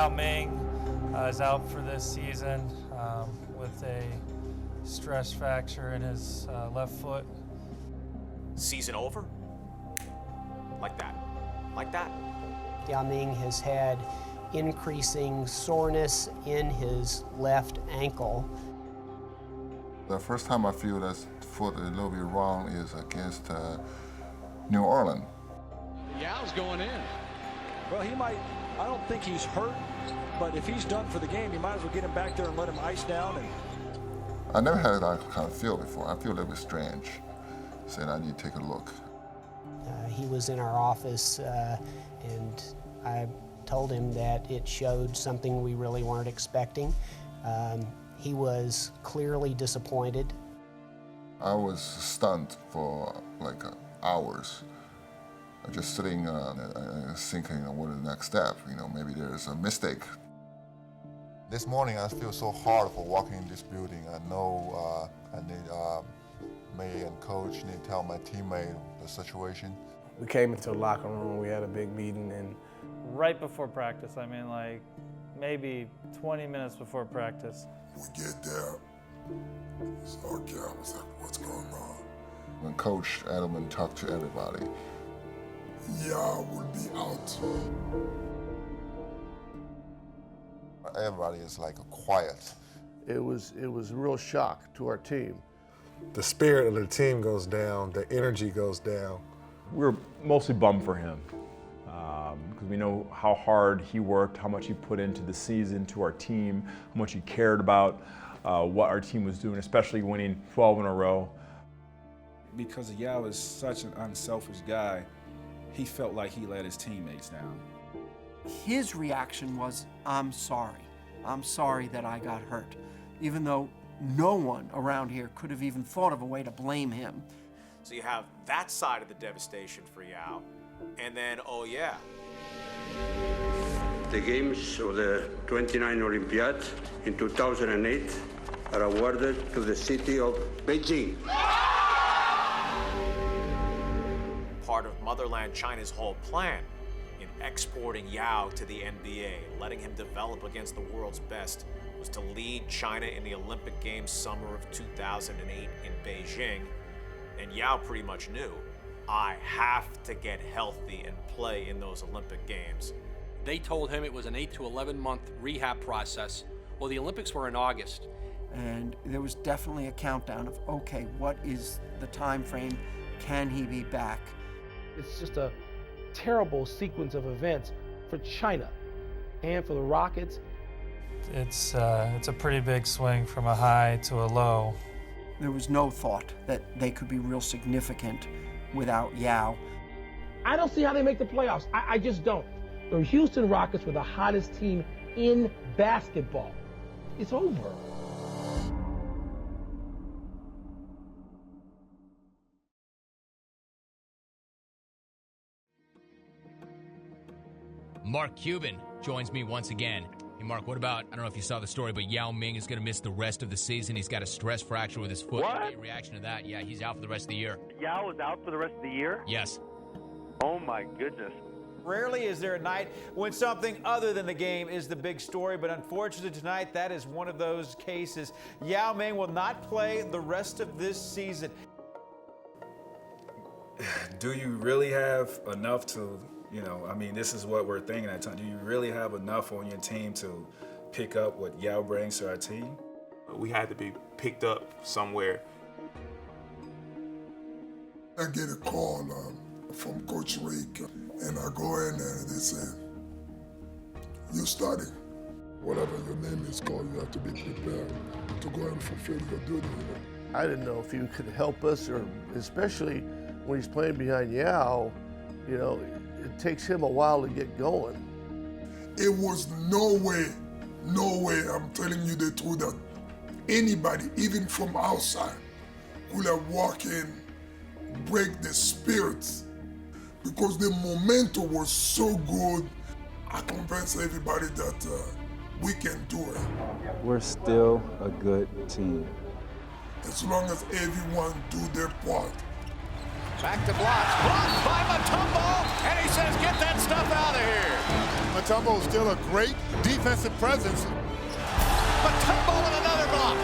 Ming is out for this season with a stress fracture in his left foot. Season over? Like that. Like that. Yao Ming has had increasing soreness in his left ankle. The first time I feel that foot a little bit wrong is against New Orleans. Yao's going in. Well, I don't think he's hurt, but if he's done for the game, you might as well get him back there and let him ice down. I never had that kind of feel before. I feel a little bit strange. Said I need to take a look. He was in our office and I told him that it showed something we really weren't expecting. He was clearly disappointed. I was stunned for like hours. Just sitting thinking what is the next step. Maybe there's a mistake. This morning I feel so hard for walking in this building. I know I need me and coach need to tell my teammate the situation. We came into the locker room, we had a big meeting, and right before practice, I mean like maybe 20 minutes before practice. We get there, so okay, I was like, what's going on? When Coach Adelman talked to everybody, Yao will be out. Everybody is like quiet. It was a real shock to our team. The spirit of the team goes down, the energy goes down. We're mostly bummed for him because we know how hard he worked, how much he put into the season, to our team, how much he cared about what our team was doing, especially winning 12 in a row. Because Yao is such an unselfish guy, he felt like he let his teammates down. His reaction was, I'm sorry. I'm sorry that I got hurt, even though no one around here could have even thought of a way to blame him. So you have that side of the devastation for Yao, and then, oh yeah. The games of the 29 Olympiad in 2008 are awarded to the city of Beijing. Part of Motherland China's whole plan in exporting Yao to the NBA, letting him develop against the world's best, was to lead China in the Olympic Games summer of 2008 in Beijing. And Yao pretty much knew, I have to get healthy and play in those Olympic Games. They told him it was an 8 to 11 month rehab process. Well, the Olympics were in August. And there was definitely a countdown of, okay, what is the time frame? Can he be back? It's just a terrible sequence of events for China and for the Rockets. It's a pretty big swing from a high to a low. There was no thought that they could be real significant without Yao. I don't see how they make the playoffs. I just don't. The Houston Rockets were the hottest team in basketball. It's over. Mark Cuban joins me once again. Hey, Mark, what about, I don't know if you saw the story, but Yao Ming is going to miss the rest of the season. He's got a stress fracture with his foot. What? Get your reaction to that? Yeah, he's out for the rest of the year. Yao is out for the rest of the year? Yes. Oh, my goodness. Rarely is there a night when something other than the game is the big story, but unfortunately tonight, that is one of those cases. Yao Ming will not play the rest of this season. Do you really have enough to, I mean, this is what we're thinking at the time. Do you really have enough on your team to pick up what Yao brings to our team? We had to be picked up somewhere. I get a call from Coach Rick, and I go in there and they say, you're starting. Whatever your name is called, you have to be prepared to go and fulfill your duty. I didn't know if he could help us, or especially when he's playing behind Yao, it takes him a while to get going. It was no way, I'm telling you the truth, that anybody, even from outside, could have walked in, break the spirits, because the momentum was so good. I convinced everybody that we can do it. We're still a good team. As long as everyone do their part. Back to blocks. Blocked by Mutombo, and he says, get that stuff out of here. Mutombo is still a great defensive presence. Mutombo with another block.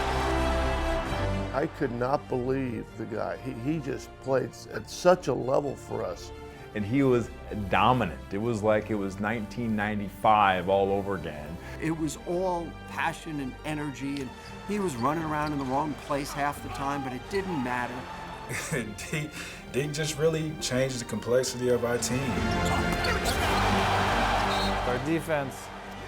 I could not believe the guy. He just played at such a level for us. And he was dominant. It was like it was 1995 all over again. It was all passion and energy, and he was running around in the wrong place half the time, but it didn't matter. They just really changed the complexity of our team. Our defense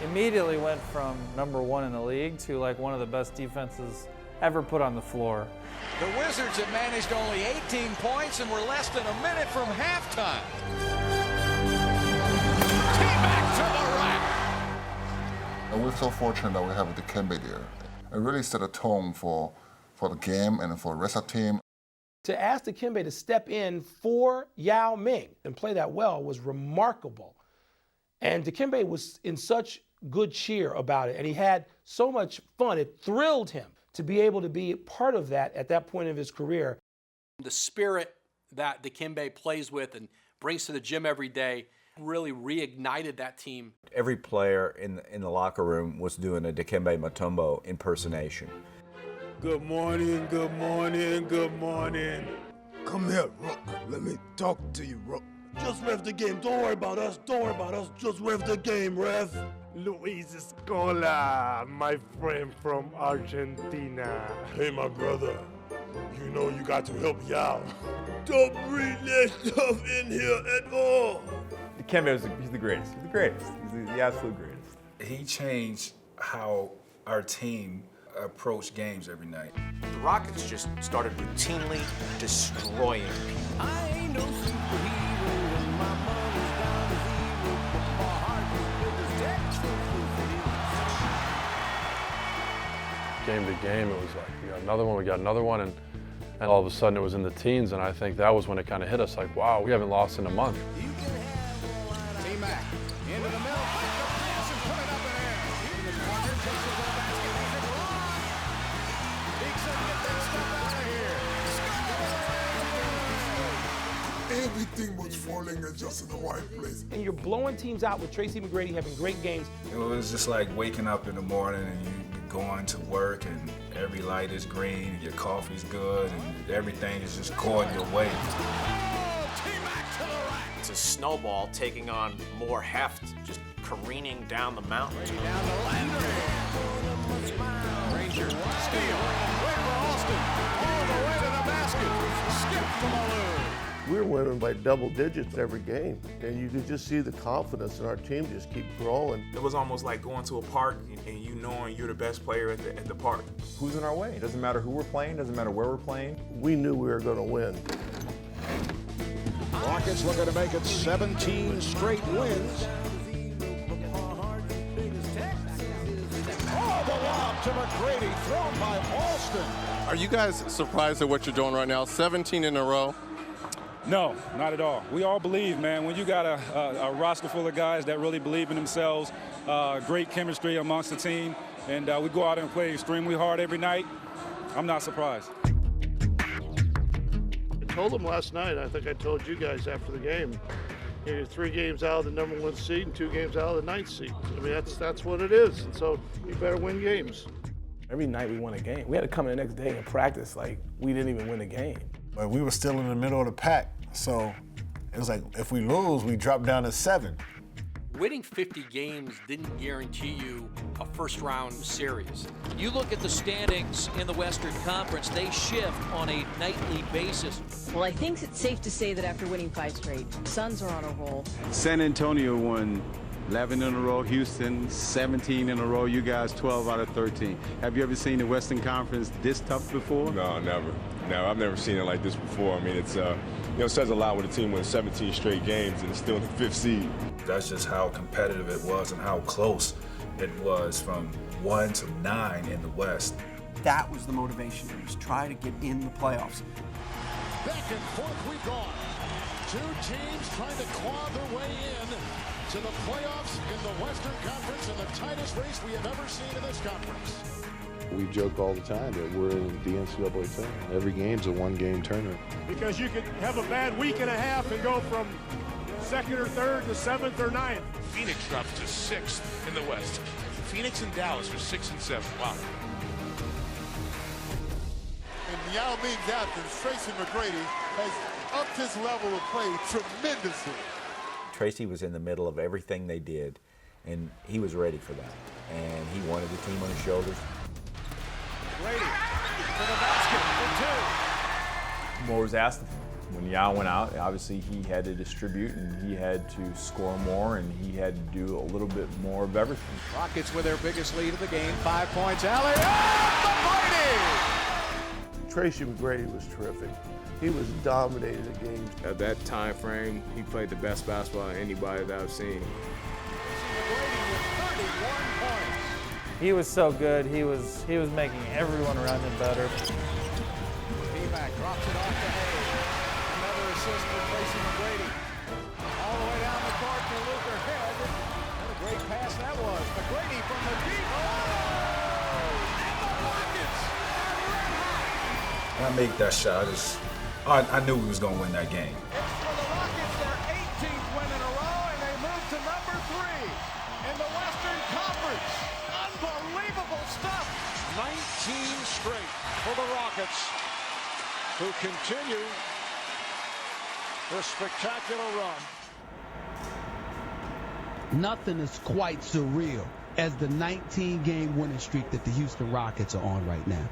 immediately went from #1 in the league to like one of the best defenses ever put on the floor. The Wizards have managed only 18 points, and we're less than a minute from halftime. T-Mac to the rack. And we're so fortunate that we have Dikembe there. It really set a tone for the game and for the rest of the team. To ask Dikembe to step in for Yao Ming and play that well was remarkable. And Dikembe was in such good cheer about it, and he had so much fun. It thrilled him to be able to be part of that at that point of his career. The spirit that Dikembe plays with and brings to the gym every day really reignited that team. Every player in the locker room was doing a Dikembe Mutombo impersonation. Good morning, good morning, good morning. Come here, Rook. Let me talk to you, Rook. Just ref the game. Don't worry about us. Don't worry about us. Just ref the game, ref. Luis Escola, my friend from Argentina. Hey, my brother. You know you got to help Yao. Don't bring that stuff in here at all. Dikembe, he's the greatest. He's the greatest. He's the absolute greatest. He changed how our team approached games every night. The Rockets just started routinely destroying people. I ain't no superhero when my money's down to zero, but my heart is big as decks for Game to game, it was like, we got another one, and all of a sudden it was in the teens, and I think that was when it kind of hit us, like, wow, we haven't lost in a month. T-Mac into the middle, pick the pass and put it up in air. In the corner, takes it to the basket, leaves it long. He said, get that stuff out of here. Everything was falling just in the right place. And you're blowing teams out with Tracy McGrady having great games. It was just like waking up in the morning and going to work and every light is green, and your coffee's good, and everything is just going your way. It's a snowball taking on more heft, just careening down the mountain. Ranger, steal, wait for Austin, all the way to the basket, skip the balloon. We were winning by double digits every game, and you could just see the confidence in our team just keep growing. It was almost like going to a park and you knowing you're the best player at the park. Who's in our way? It doesn't matter who we're playing, doesn't matter where we're playing. We knew we were going to win. Rockets looking to make it 17 straight wins. Oh, the lob to McGrady, thrown by Alston. Are you guys surprised at what you're doing right now? 17 in a row? No, not at all. We all believe, man. When you got a roster full of guys that really believe in themselves, great chemistry amongst the team, and we go out and play extremely hard every night, I'm not surprised. I told them last night, I think I told you guys after the game, you're 3 games out of the #1 seed and 2 games out of the 9th seed. I mean, that's what it is, and so you better win games. Every night we won a game. We had to come in the next day and practice like we didn't even win a game. But we were still in the middle of the pack, so it was like if we lose, we drop down to 7. Winning 50 games didn't guarantee you a first-round series. You look at the standings in the Western Conference, they shift on a nightly basis. Well, I think it's safe to say that after winning 5 straight, Suns are on a roll. San Antonio won 11 in a row, Houston 17 in a row, you guys 12 out of 13. Have you ever seen the Western Conference this tough before? No, never. No, I've never seen it like this before. I mean, it's it says a lot when a team wins 17 straight games and it's still in the 5th seed. That's just how competitive it was and how close it was from 1 to 9 in the West. That was the motivation, was try to get in the playoffs. Back and forth we've gone. 2 teams trying to claw their way in to the playoffs in the Western Conference in the tightest race we have ever seen in this conference. We joke all the time that we're in the NCAA tournament. Every game's a 1-game tournament. Because you could have a bad week and a half and go from 2nd or 3rd to 7th or 9th. Phoenix drops to 6th in the West. Phoenix and Dallas are 6 and 7. Wow. In Yao Ming's absence, Tracy McGrady has upped his level of play tremendously. Tracy was in the middle of everything they did, and he was ready for that. And he wanted the team on his shoulders. Brady for the basket for 2. More was asked of him. When Yao went out, obviously he had to distribute and he had to score more and he had to do a little bit more of everything. Rockets with their biggest lead of the game. 5 points. Alley. Oh, Tracy McGrady was terrific. He was dominating the games. At that time frame, he played the best basketball of anybody that I've seen. He was so good. He was making everyone around him better. T-Mac drops it off to Hayes. Another assist for Tracy McGrady. All the way down the court to Luther Head. What a great pass that was. McGrady from the deep. Oh! And the Rockets are red hot. When I made that shot, I knew we was going to win that game. It's for the Rockets, their 18th win in a row, and they move to number 3 in the Western Conference. Unbelievable stuff. 19 straight for the Rockets, who continue their spectacular run. Nothing is quite surreal as the 19-game winning streak that the Houston Rockets are on right now.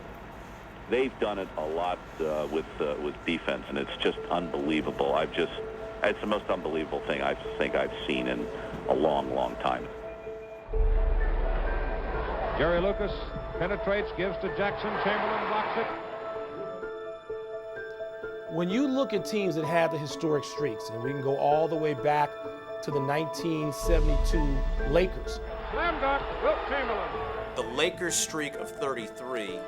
They've done it a lot with defense, and it's just unbelievable. It's the most unbelievable thing I think I've seen in a long, long time. Jerry Lucas penetrates, gives to Jackson. Chamberlain blocks it. When you look at teams that have the historic streaks, and we can go all the way back to the 1972 Lakers. Slam dunk, Wilt Chamberlain. The Lakers streak of 33,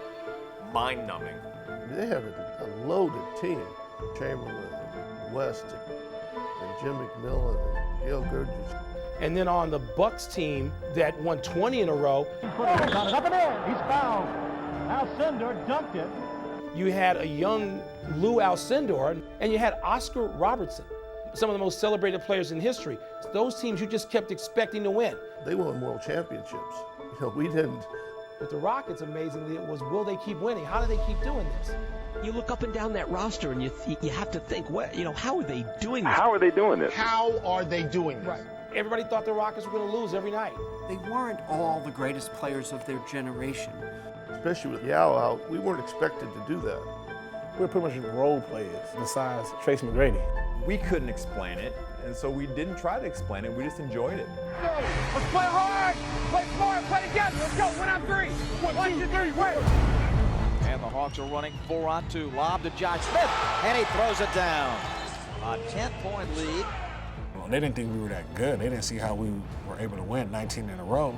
mind-numbing. They had a loaded team. Chamberlain, West, and Jim McMillan, and Gail Gurgis. And then on the Bucks team that won 20 in a row. Up and in. He's fouled. Alcindor dunked it. You had a young Lou Alcindor, and you had Oscar Robertson, some of the most celebrated players in history. Those teams you just kept expecting to win. They won world championships. We didn't With the Rockets, amazingly, it was, will they keep winning? How do they keep doing this? You look up and down that roster, and you have to think, how are they doing this? How are they doing this? How are they doing this? Right. Everybody thought the Rockets were going to lose every night. They weren't all the greatest players of their generation. Especially with Yao out, we weren't expected to do that. We're pretty much role players, besides Tracy McGrady. We couldn't explain it, and so we didn't try to explain it. We just enjoyed it. Let's play hard, play smart, play together. Let's go, 1 on 3. 1, 2, 3, wait. And the Hawks are running 4 on 2. Lob to Josh Smith, and he throws it down. A 10-point lead. Well, they didn't think we were that good. They didn't see how we were able to win 19 in a row.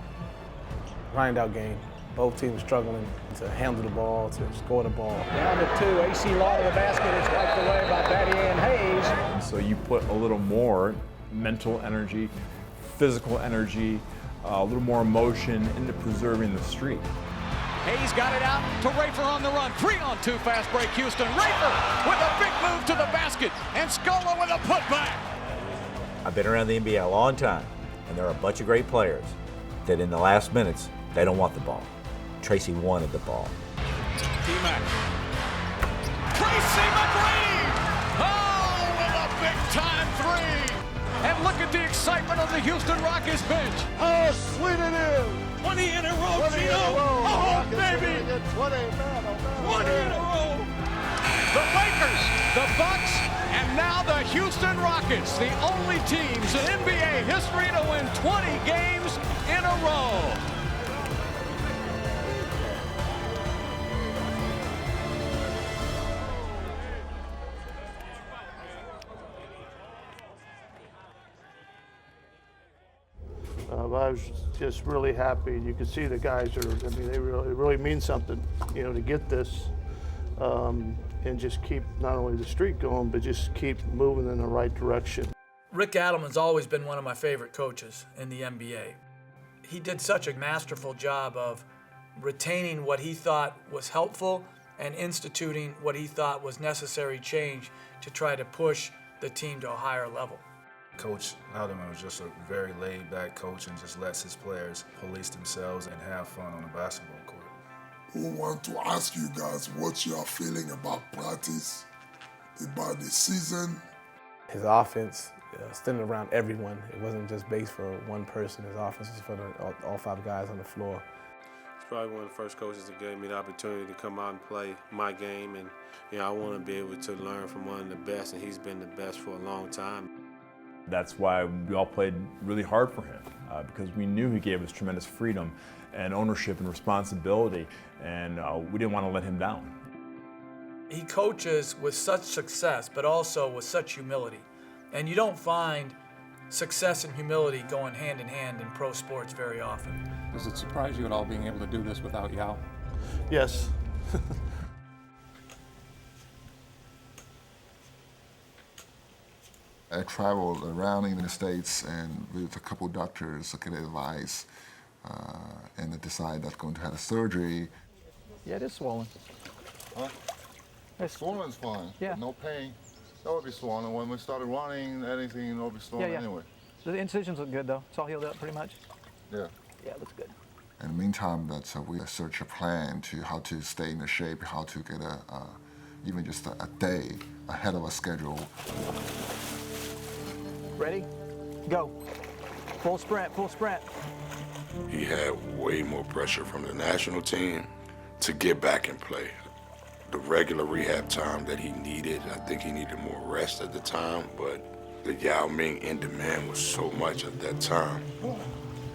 Grind out game. Both teams struggling to handle the ball, to score the ball. Down to 2, AC Law to the basket. It's wiped away by Betty Ann Hayes. And so you put a little more mental energy, physical energy, a little more emotion into preserving the streak. Hayes got it out to Rafer on the run. 3 on 2 fast break Houston. Rafer with a big move to the basket. And Scola with a putback. I've been around the NBA a long time, and there are a bunch of great players that in the last minutes, they don't want the ball. Tracy wanted the ball. T-Mac. Tracy McGrady! Oh, with a big-time 3! And look at the excitement on the Houston Rockets bench. How sweet it is! 20 in a row, Gino! Oh, baby! 20, man, 20 in a row! The Lakers, the Bucks, and now the Houston Rockets, the only teams in NBA history to win 20 games in a row. I was just really happy. You could see the guys it really means something, to get this and just keep not only the streak going, but just keep moving in the right direction. Rick Adelman's always been one of my favorite coaches in the NBA. He did such a masterful job of retaining what he thought was helpful and instituting what he thought was necessary change to try to push the team to a higher level. Coach Haldeman was just a very laid-back coach and just lets his players police themselves and have fun on the basketball court. We want to ask you guys what you are feeling about practice, about the season. His offense centered around everyone. It wasn't just based for one person. His offense was for all 5 guys on the floor. He's probably one of the first coaches that gave me the opportunity to come out and play my game, and I want to be able to learn from one of the best, and he's been the best for a long time. That's why we all played really hard for him, because we knew he gave us tremendous freedom and ownership and responsibility, and we didn't want to let him down. He coaches with such success, but also with such humility. And you don't find success and humility going hand in hand in pro sports very often. Does it surprise you at all being able to do this without Yao? Yes. I traveled around the United States and with a couple of doctors get advice and decide that's going to have a surgery. Yeah, it is swollen. Huh? Swollen is fine. Yeah. No pain. That would be swollen. When we started running, anything will be swollen anyway. The incisions look good though. It's all healed up pretty much. Yeah. Yeah, it looks good. In the meantime, we search a plan to how to stay in the shape, how to get even just a day ahead of a schedule. Ready? Go. Full sprint, full sprint. He had way more pressure from the national team to get back and play. The regular rehab time that he needed, I think he needed more rest at the time, but the Yao Ming in demand was so much at that time.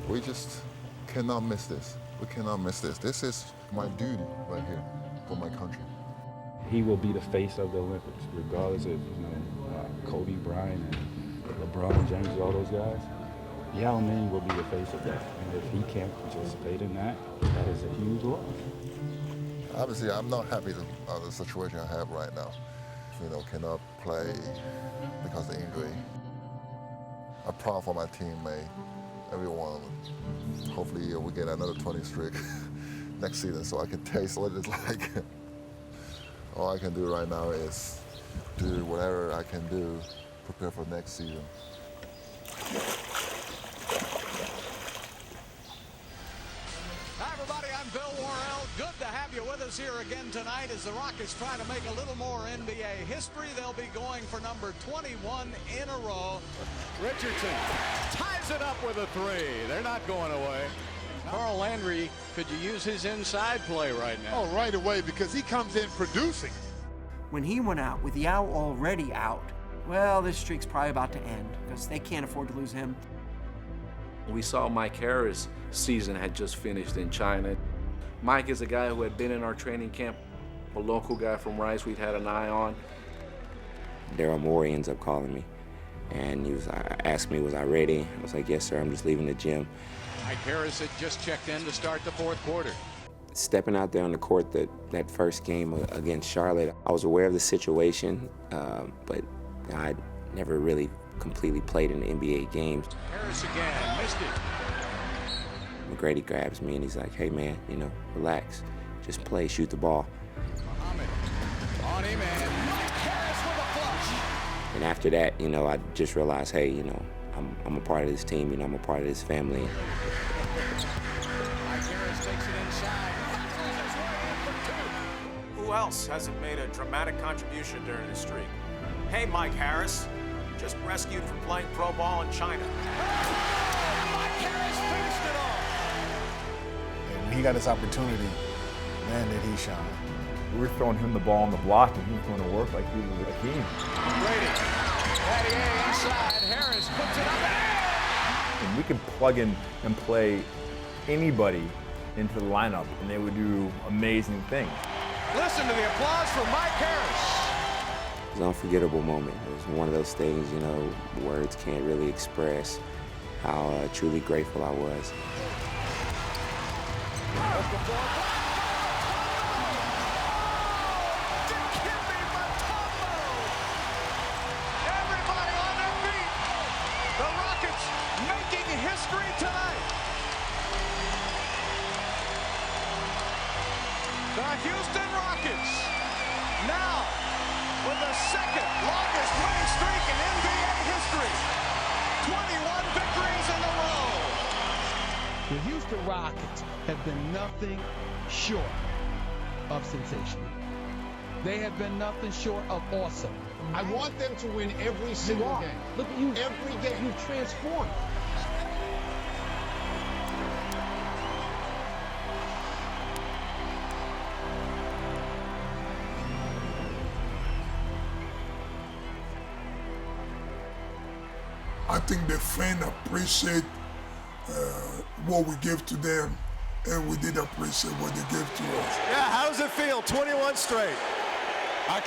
We just cannot miss this. We cannot miss this. This is my duty right here for my country. He will be the face of the Olympics, regardless of Kobe Bryant and LeBron James, all those guys. Yao Ming will be the face of that. And if he can't participate in that, that is a huge loss. Obviously, I'm not happy with the situation I have right now. Cannot play because of the injury. I'm proud for my teammate, everyone. Hopefully, we get another 20 streak next season so I can taste what it's like. All I can do right now is do whatever I can do, prepare for next season. Hi, everybody. I'm Bill us here again tonight as the Rockets try to make a little more NBA history. They'll be going for number 21 in a row. Richardson ties it up with a three. They're not going away. Carl Landry, could you use his inside play right now? Oh, right away, because he comes in producing. When he went out with Yao already out, well, this streak's probably about to end because they can't afford to lose him. We saw Mike Harris' season had just finished in China. Mike is a guy who had been in our training camp, a local guy from Rice we'd had an eye on. Daryl Morey ends up calling me, and he asked me, was I ready? I was like, yes, sir, I'm just leaving the gym. Mike Harris had just checked in to start the fourth quarter. Stepping out there on the court that first game against Charlotte, I was aware of the situation, but I never really completely played in the NBA games. Harris again, missed it. McGrady grabs me and he's like, hey man, relax, just play, shoot the ball. Muhammad on him, and Mike Harris with a flush. And after that, I just realized, hey, I'm a part of this team, I'm a part of this family. Mike Harris takes it inside. Who else hasn't made a dramatic contribution during this streak? Hey, Mike Harris, just rescued from playing pro ball in China. Mike Harris finished it off. And when he got his opportunity, man, did he shine. We were throwing him the ball on the block, and he was going to work like he was a king. McGrady, Battier inside. Harris puts it up. And we could plug in and play anybody into the lineup, and they would do amazing things. Listen to the applause for Mike Harris. It was an unforgettable moment. It was one of those things, words can't really express how truly grateful I was. Everybody on their feet. The Rockets making history tonight. The Houston Rockets now with the second longest winning streak in NBA history. 21 victories in a row. The Houston Rockets have been nothing short of sensational. They have been nothing short of awesome. I want them to win every single game. Look at you. Every game. You've transformed. I think the fans appreciate what we give to them, and we did appreciate what they gave to us. Yeah, how does it feel? 21 straight. I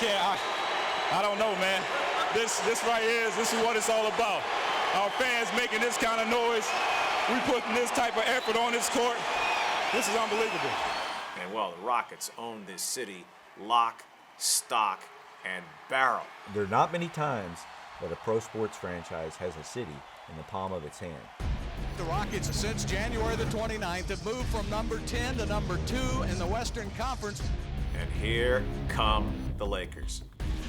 don't know, man. This right here, this is what it's all about. Our fans making this kind of noise. We putting this type of effort on this court. This is unbelievable. And well, the Rockets own this city, lock, stock, and barrel. There are not many times that a pro sports franchise has a city in the palm of its hand. The Rockets, since January the 29th, have moved from number 10 to number 2 in the Western Conference. And here come the Lakers.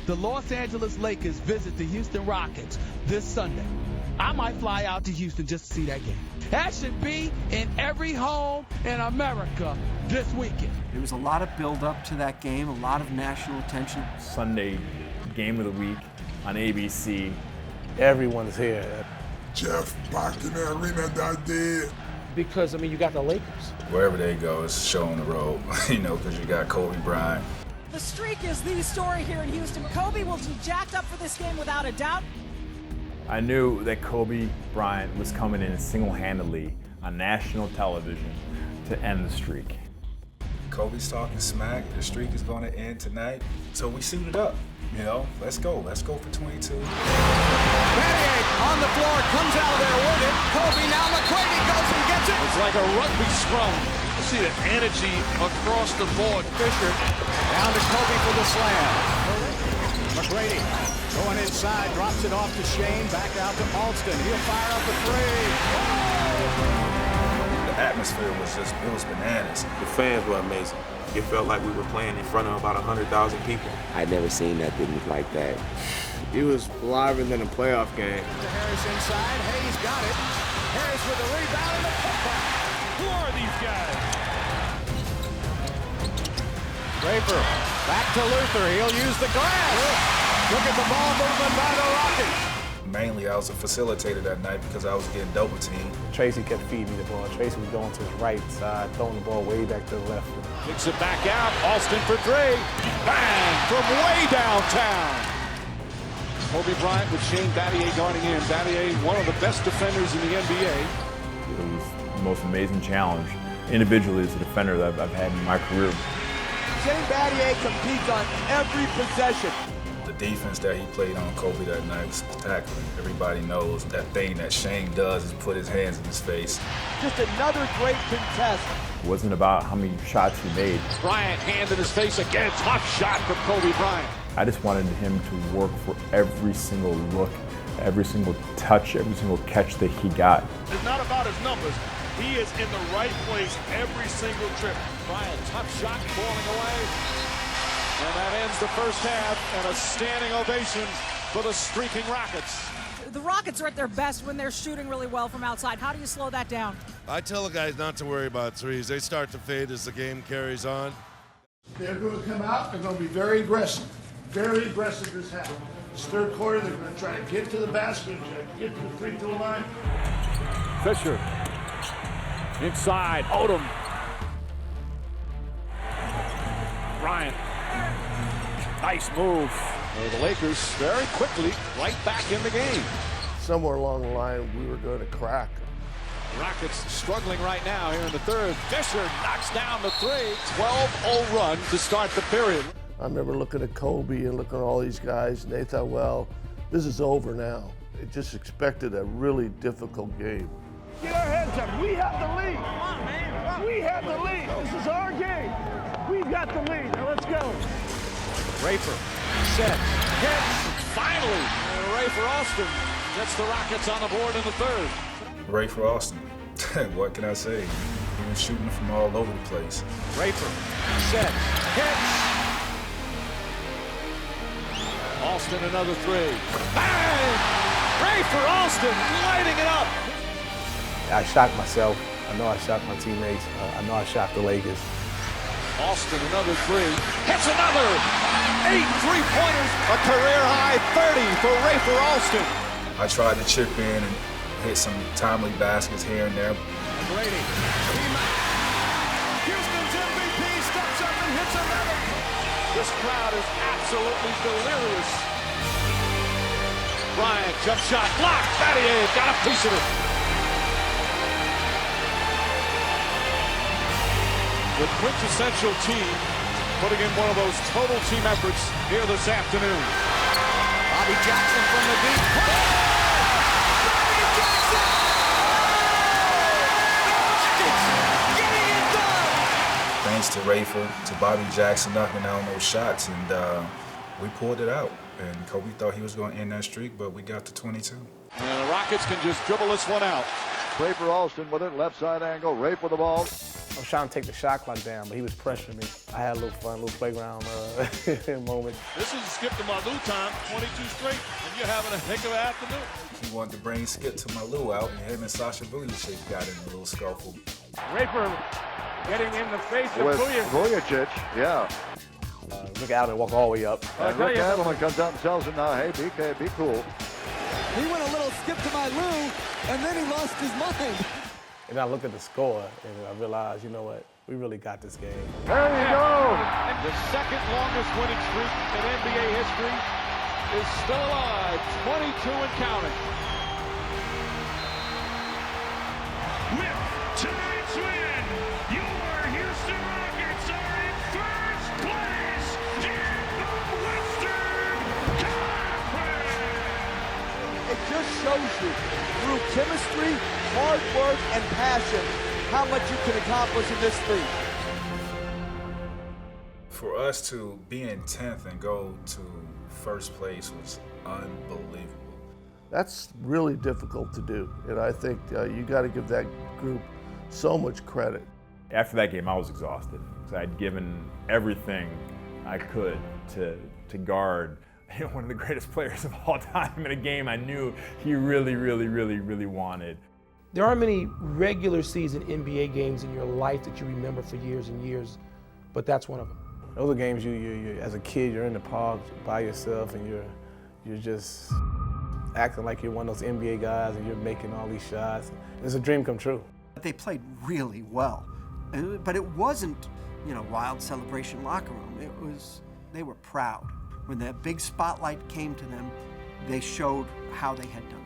The Los Angeles Lakers visit the Houston Rockets this Sunday. I might fly out to Houston just to see that game. That should be in every home in America this weekend. There was a lot of build-up to that game, a lot of national attention. Sunday game of the week on ABC. Everyone's here. Jeff back in the arena that day. Because, you got the Lakers. Wherever they go, it's a show on the road, because you got Kobe Bryant. The streak is the story here in Houston. Kobe will be jacked up for this game without a doubt. I knew that Kobe Bryant was coming in single-handedly on national television to end the streak. Kobe's talking smack. The streak is going to end tonight. So we suited up. Let's go. Let's go for 22. Battier on the floor, comes out of there with it. Kobe, now McGrady goes and gets it. It's like a rugby scrum. You see the energy across the board. Fisher down to Kobe for the slam. McGrady going inside, drops it off to Shane, back out to Alston. He'll fire up a three. The atmosphere was bananas. The fans were amazing. It felt like we were playing in front of about 100,000 people. I'd never seen nothing like that. It was liver than a playoff game. Harris inside. Hayes got it. Harris with a rebound and a putback. Who are these guys? Draper, back to Luther. He'll use the glass. Look at the ball movement by the Rockets. Mainly, I was a facilitator that night because I was getting double teamed. Tracy kept feeding me the ball. Tracy was going to his right side, throwing the ball way back to the left. Kicks it back out. Austin for three. Bang! From way downtown. Kobe Bryant with Shane Battier guarding in. Battier, one of the best defenders in the NBA. It was the most amazing challenge, individually as a defender that I've had in my career. Shane Battier competes on every possession. The defense that he played on Kobe that night was spectacular. Everybody knows that thing that Shane does is put his hands in his face. Just another great contest. It wasn't about how many shots he made. Bryant, hand in his face again. Tough shot from Kobe Bryant. I just wanted him to work for every single look, every single touch, every single catch that he got. It's not about his numbers. He is in the right place every single trip. Bryant, tough shot, falling away. And that ends the first half, and a standing ovation for the streaking Rockets. The Rockets are at their best when they're shooting really well from outside. How do you slow that down? I tell the guys not to worry about threes. They start to fade as the game carries on. They're going to come out. They're going to be very aggressive this half. This third quarter, they're going to try to get to the basket, get to the free throw line. Fisher, inside, Odom. Bryant, nice move. The Lakers very quickly right back in the game. Somewhere along the line, we were going to crack. Rockets struggling right now here in the third. Fisher knocks down the three. 12-0 run to start the period. I remember looking at Kobe and looking at all these guys, and they thought, well, this is over now. They just expected a really difficult game. Get our heads up. We have the lead. Come on, man. We have the lead. This is our game. We've got the lead. Now let's go. Rafer, set, hits, finally. Rafer Austin gets the Rockets on the board in the third. Rafer Austin, what can I say? He was shooting from all over the place. Rafer, set, hits. Austin another three. Bang! Rafer Austin lighting it up. I shocked myself. I know I shocked my teammates. I know I shocked the Lakers. Austin another three. Hits another. 8 3-pointers. A career-high 30 for Rafer Austin. I tried to chip in and hit some timely baskets here and there. McGrady. Houston's MVP steps up and hits another. This crowd is absolutely delirious. Bryant, jump shot, blocked. Battier got a piece of it. The quintessential team putting in one of those total team efforts here this afternoon. Bobby Jackson from the deep. Bobby Jackson! Getting it done! Thanks to Rafer, to Bobby Jackson knocking down those shots, and we pulled it out. And Kobe thought he was going to end that streak, but we got to 22. And the Rockets can just dribble this one out. Rafer Austin with it, left side angle, Rafe with the ball. I was trying to take the shot clock down, but he was pressuring me. I had a little fun, little playground moment. This is Skip to Malou time, 22 straight, and you're having a heck of an afternoon. He wanted to bring Skip to Malou out, and him and Sasha Vujacic got in a little scuffle. Rafer getting in the face of Vujacic, yeah. Rick Allen walk all the way up. And Rick Allen comes out and tells him, now, hey, be cool. He went a little skip to my Lou, and then he lost his mind. And I looked at the score, and I realized, you know what? We really got this game. There you go! The second longest winning streak in NBA history is still alive, 22 and counting. With tonight's win, your Houston Rockets are in first place in the Western Conference. It just shows you, through chemistry, hard work, and passion, how much you can accomplish in this league. For us to be in 10th and go to first place was unbelievable. That's really difficult to do, and I think you got to give that group so much credit. After that game, I was exhausted. So I'd given everything I could to guard one of the greatest players of all time in a game I knew he really, really, really, really wanted. There aren't many regular season NBA games in your life that you remember for years and years, but that's one of them. Those are games you as a kid, you're in the park by yourself and you're just acting like you're one of those NBA guys and you're making all these shots. It's a dream come true. They played really well, but it wasn't, wild celebration locker room. They were proud. When that big spotlight came to them, they showed how they had done it.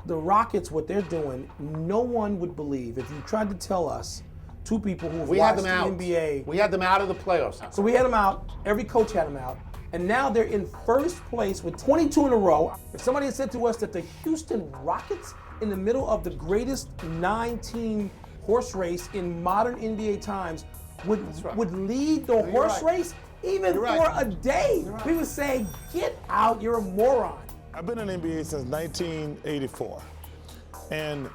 The Rockets, what they're doing, no one would believe if you tried to tell us, two people who have watched the NBA. We had them out of the playoffs. So we had them out. Every coach had them out. And now they're in first place with 22 in a row. If somebody had said to us that the Houston Rockets, in the middle of the greatest 9-team horse race in modern NBA times, would lead the horse race even for a day, we would say, get out, you're a moron. I've been in the NBA since 1984, and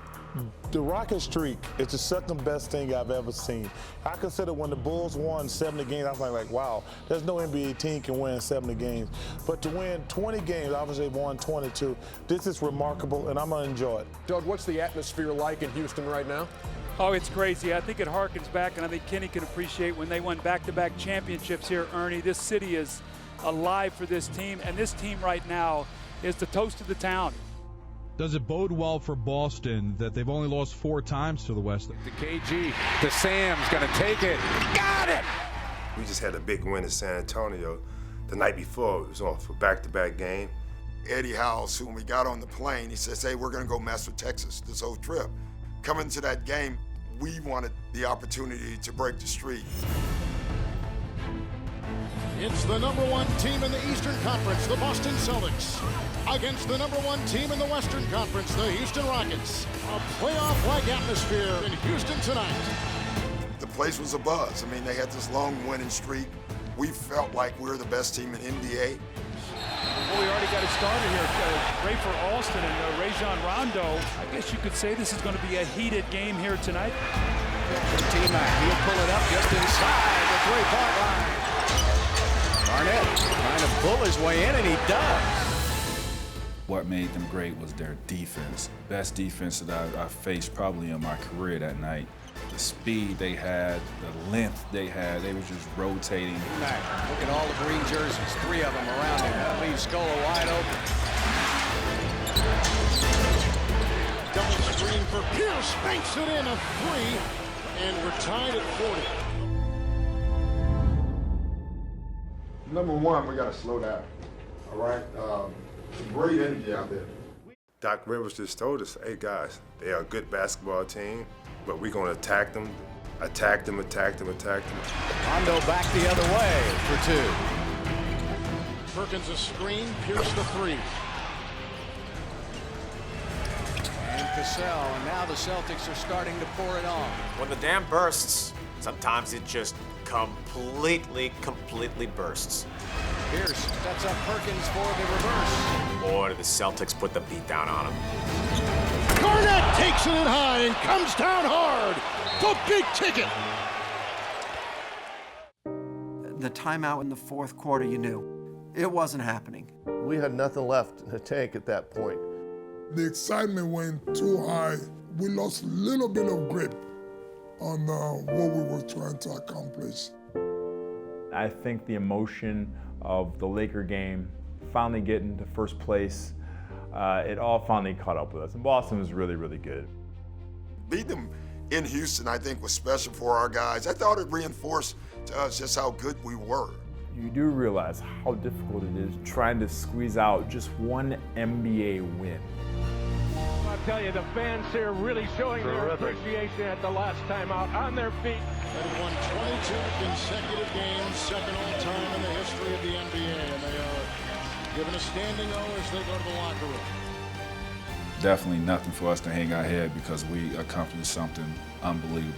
the Rocket streak is the second best thing I've ever seen. I consider when the Bulls won 70 games, I was like, wow, there's no NBA team can win 70 games. But to win 20 games, obviously they won 22. This is remarkable, and I'm going to enjoy it. Doug, what's the atmosphere like in Houston right now? Oh, it's crazy. I think it harkens back, and I think Kenny can appreciate when they won back-to-back championships here, Ernie. This city is alive for this team, and this team right now is the toast of the town. Does it bode well for Boston that they've only lost 4 times to the West? The KG, to Sam's going to take it. Got it! We just had a big win in San Antonio the night before. It was on for back-to-back game. Eddie House, when we got on the plane, he says, hey, we're going to go mess with Texas this whole trip. Coming to that game, we wanted the opportunity to break the streak. It's the #1 team in the Eastern Conference, the Boston Celtics, against the #1 team in the Western Conference, the Houston Rockets. A playoff-like atmosphere in Houston tonight. The place was abuzz. I mean, they had this long winning streak. We felt like we were the best team in NBA. Well, we already got it started here. Rafer Alston and Rajon Rondo. I guess you could say this is going to be a heated game here tonight. T-Mac, he'll pull it up just inside the three-point line. Barnett trying to pull his way in, and he does. What made them great was their defense. Best defense that I faced probably in my career that night. The speed they had, the length they had, they were just rotating. Look at all the green jerseys, 3 of them around him. That leaves Scola wide open. Double screen for Pierce, banks it in a 3, and we're tied at 40. #1, we got to slow down, all right? Great energy out there. Doc Rivers just told us, hey guys, they are a good basketball team, but we're going to attack them, attack them, attack them, attack them. Rondo back the other way for 2. Perkins a screen, Pierce the 3. And Cassell, and now the Celtics are starting to pour it on. When the dam bursts, sometimes it just completely bursts. Pierce sets up Perkins for the reverse. Boy, did the Celtics put the beat down on him. Garnett takes it in high and comes down hard. The big ticket. The timeout in the fourth quarter, you knew. It wasn't happening. We had nothing left in the tank at that point. The excitement went too high. We lost a little bit of grip on what we were trying to accomplish. I think the emotion of the Laker game, finally getting to first place, it all finally caught up with us. And Boston was really, really good. Beat them in Houston, I think, was special for our guys. I thought it reinforced to us just how good we were. You do realize how difficult it is trying to squeeze out just one NBA win. I'll tell you, the fans here really showing their appreciation at the last timeout on their feet. They've won 22 consecutive games, second all-time in the history of the NBA, and they are given a standing O as they go to the locker room. Definitely nothing for us to hang our head because we accomplished something unbelievable.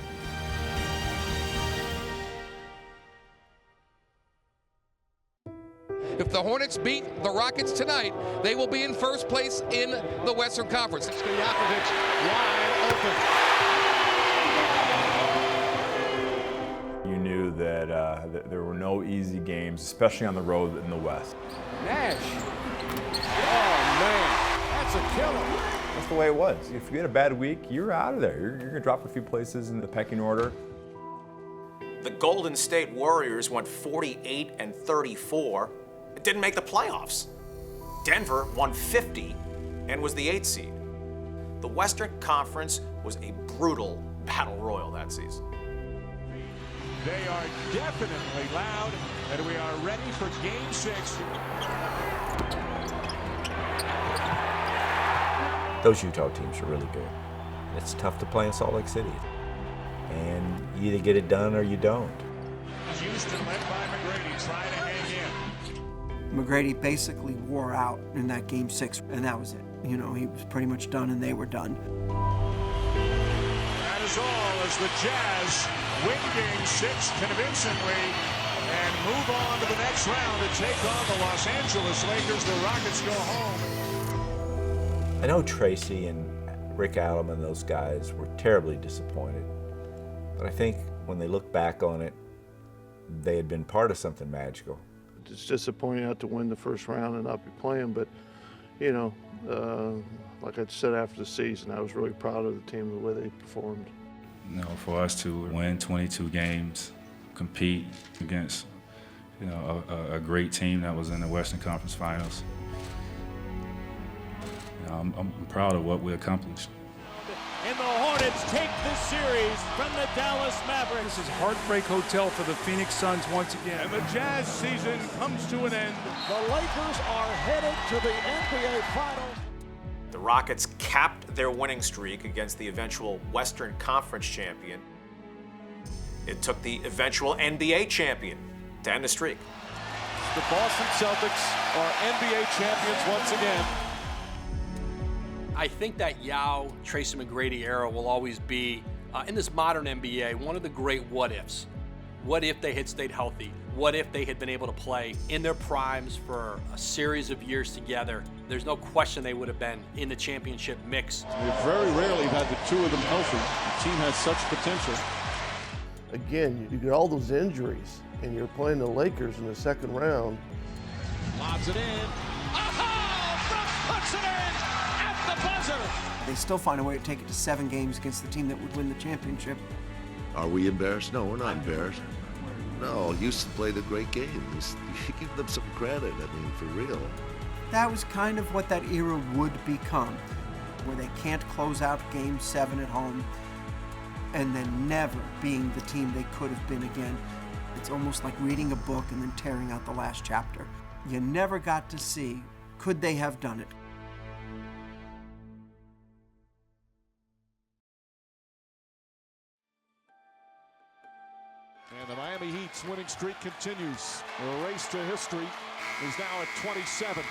If the Hornets beat the Rockets tonight, they will be in first place in the Western Conference. Stojakovic wide open. You knew that there were no easy games, especially on the road in the West. Nash Oh, man, that's a killer. That's the way it was. If you had a bad week, you're out of there. You're going to drop a few places in the pecking order. The Golden State Warriors went 48-34 and didn't make the playoffs. Denver won 50 and was the 8th seed. The Western Conference was a brutal battle royal that season. They are definitely loud, and we are ready for Game 6. Those Utah teams are really good. It's tough to play in Salt Lake City. And you either get it done or you don't. Houston led by McGrady, trying to hang in. McGrady basically wore out in that Game 6, and that was it. You know, he was pretty much done, and they were done. That is all as the Jazz win Game 6 convincingly and move on to the next round to take on the Los Angeles Lakers. The Rockets go home. I know Tracy and Rick Allen and those guys were terribly disappointed. But I think when they look back on it, they had been part of something magical. It's disappointing not to win the first round and not be playing, but, you know, like I said after the season, I was really proud of the team, the way they performed. You know, for us to win 22 games, compete against, you know, a great team that was in the Western Conference Finals. You know, I'm proud of what we accomplished. And the Hornets take this series from the Dallas Mavericks. This is Heartbreak Hotel for the Phoenix Suns once again. And the Jazz season comes to an end. The Lakers are headed to the NBA Finals. The Rockets capped their winning streak against the eventual Western Conference champion. It took the eventual NBA champion to end the streak. The Boston Celtics are NBA champions once again. I think that Yao, Tracy McGrady era will always be, in this modern NBA, one of the great what-ifs. What if they had stayed healthy? What if they had been able to play in their primes for a series of years together? There's no question they would have been in the championship mix. We very rarely have had the two of them healthy. The team has such potential. Again, you get all those injuries, and you're playing the Lakers in the second round. Lobs it in. Puts it in at the buzzer. They still find a way to take it to 7 games against the team that would win the championship. Are we embarrassed? No, we're not embarrassed. No, Houston played a great game. You give them some credit, I mean, for real. That was kind of what that era would become, where they can't close out Game 7 at home and then never being the team they could have been again. It's almost like reading a book and then tearing out the last chapter. You never got to see, could they have done it? And the Miami Heat's winning streak continues. The race to history is now at 27.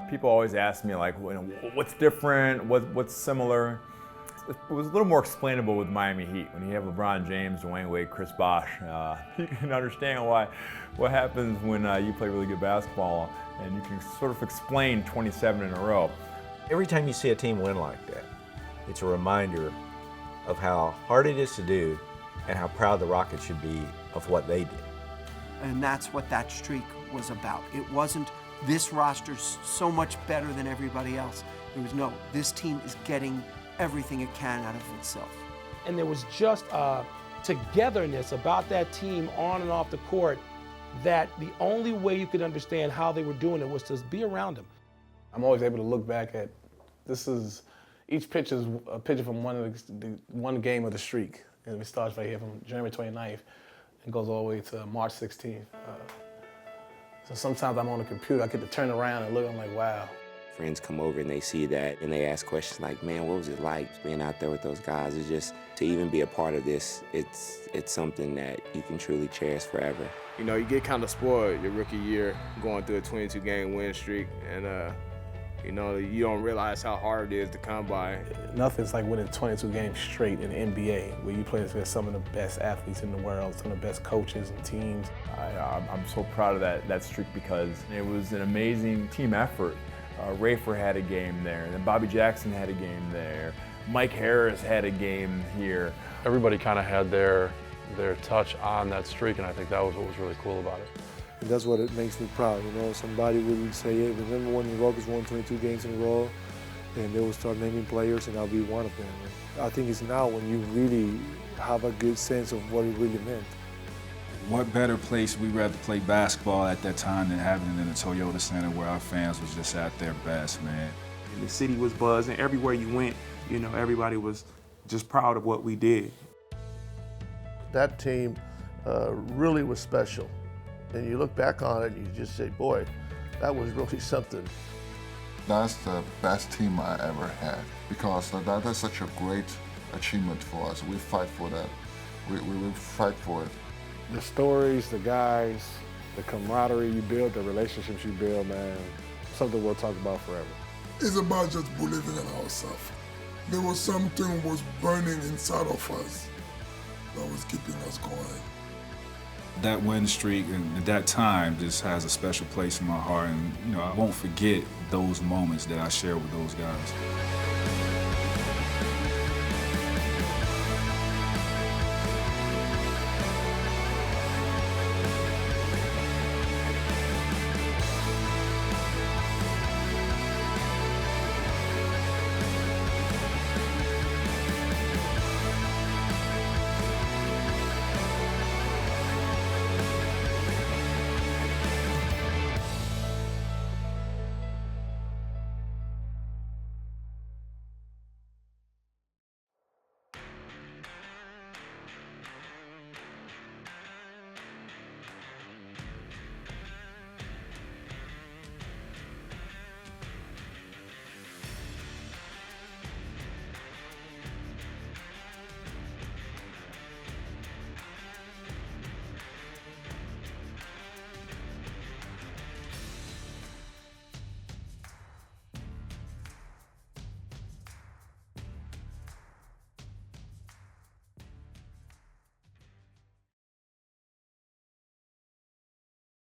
People always ask me, like, what's different, what's similar? It was a little more explainable with Miami Heat. When you have LeBron James, Dwayne Wade, Chris Bosh, you can understand what happens when you play really good basketball, and you can sort of explain 27 in a row. Every time you see a team win like that, it's a reminder of how hard it is to do and how proud the Rockets should be of what they did. And that's what that streak was about. It wasn't this roster's so much better than everybody else. It was, no, this team is getting everything it can out of itself. And there was just a togetherness about that team on and off the court that the only way you could understand how they were doing it was to be around them. I'm always able to look back at, each pitch is a picture from one game of the streak. And it starts right here from January 29th and goes all the way to March 16th. So sometimes I'm on the computer, I get to turn around and look, I'm like, wow. Friends come over and they see that and they ask questions like, man, what was it like being out there with those guys? It's just, to even be a part of this, it's something that you can truly cherish forever. You know, you get kind of spoiled your rookie year going through a 22-game win streak, and you know, you don't realize how hard it is to come by. Nothing's like winning 22 games straight in the NBA, where you play against some of the best athletes in the world, some of the best coaches and teams. I'm so proud of that streak because it was an amazing team effort. Rafer had a game there, and then Bobby Jackson had a game there. Mike Harris had a game here. Everybody kind of had their touch on that streak, and I think that was what was really cool about it. And that's what it makes me proud. You know, somebody would say, hey, remember when the Rockets won 22 games in a row? And they will start naming players, and I'll be one of them. And I think it's now when you really have a good sense of what it really meant. What better place we'd rather play basketball at that time than having it in the Toyota Center where our fans was just at their best, man. And the city was buzzing. Everywhere you went, you know, everybody was just proud of what we did. That team really was special. And you look back on it and you just say, boy, that was really something. That's the best team I ever had because that's such a great achievement for us. We fight for that. We fight for it. The stories, the guys, the camaraderie you build, the relationships you build, man, something we'll talk about forever. It's about just believing in ourselves. There was something was burning inside of us that was keeping us going. That win streak and at that time just has a special place in my heart, and I won't forget those moments that I shared with those guys.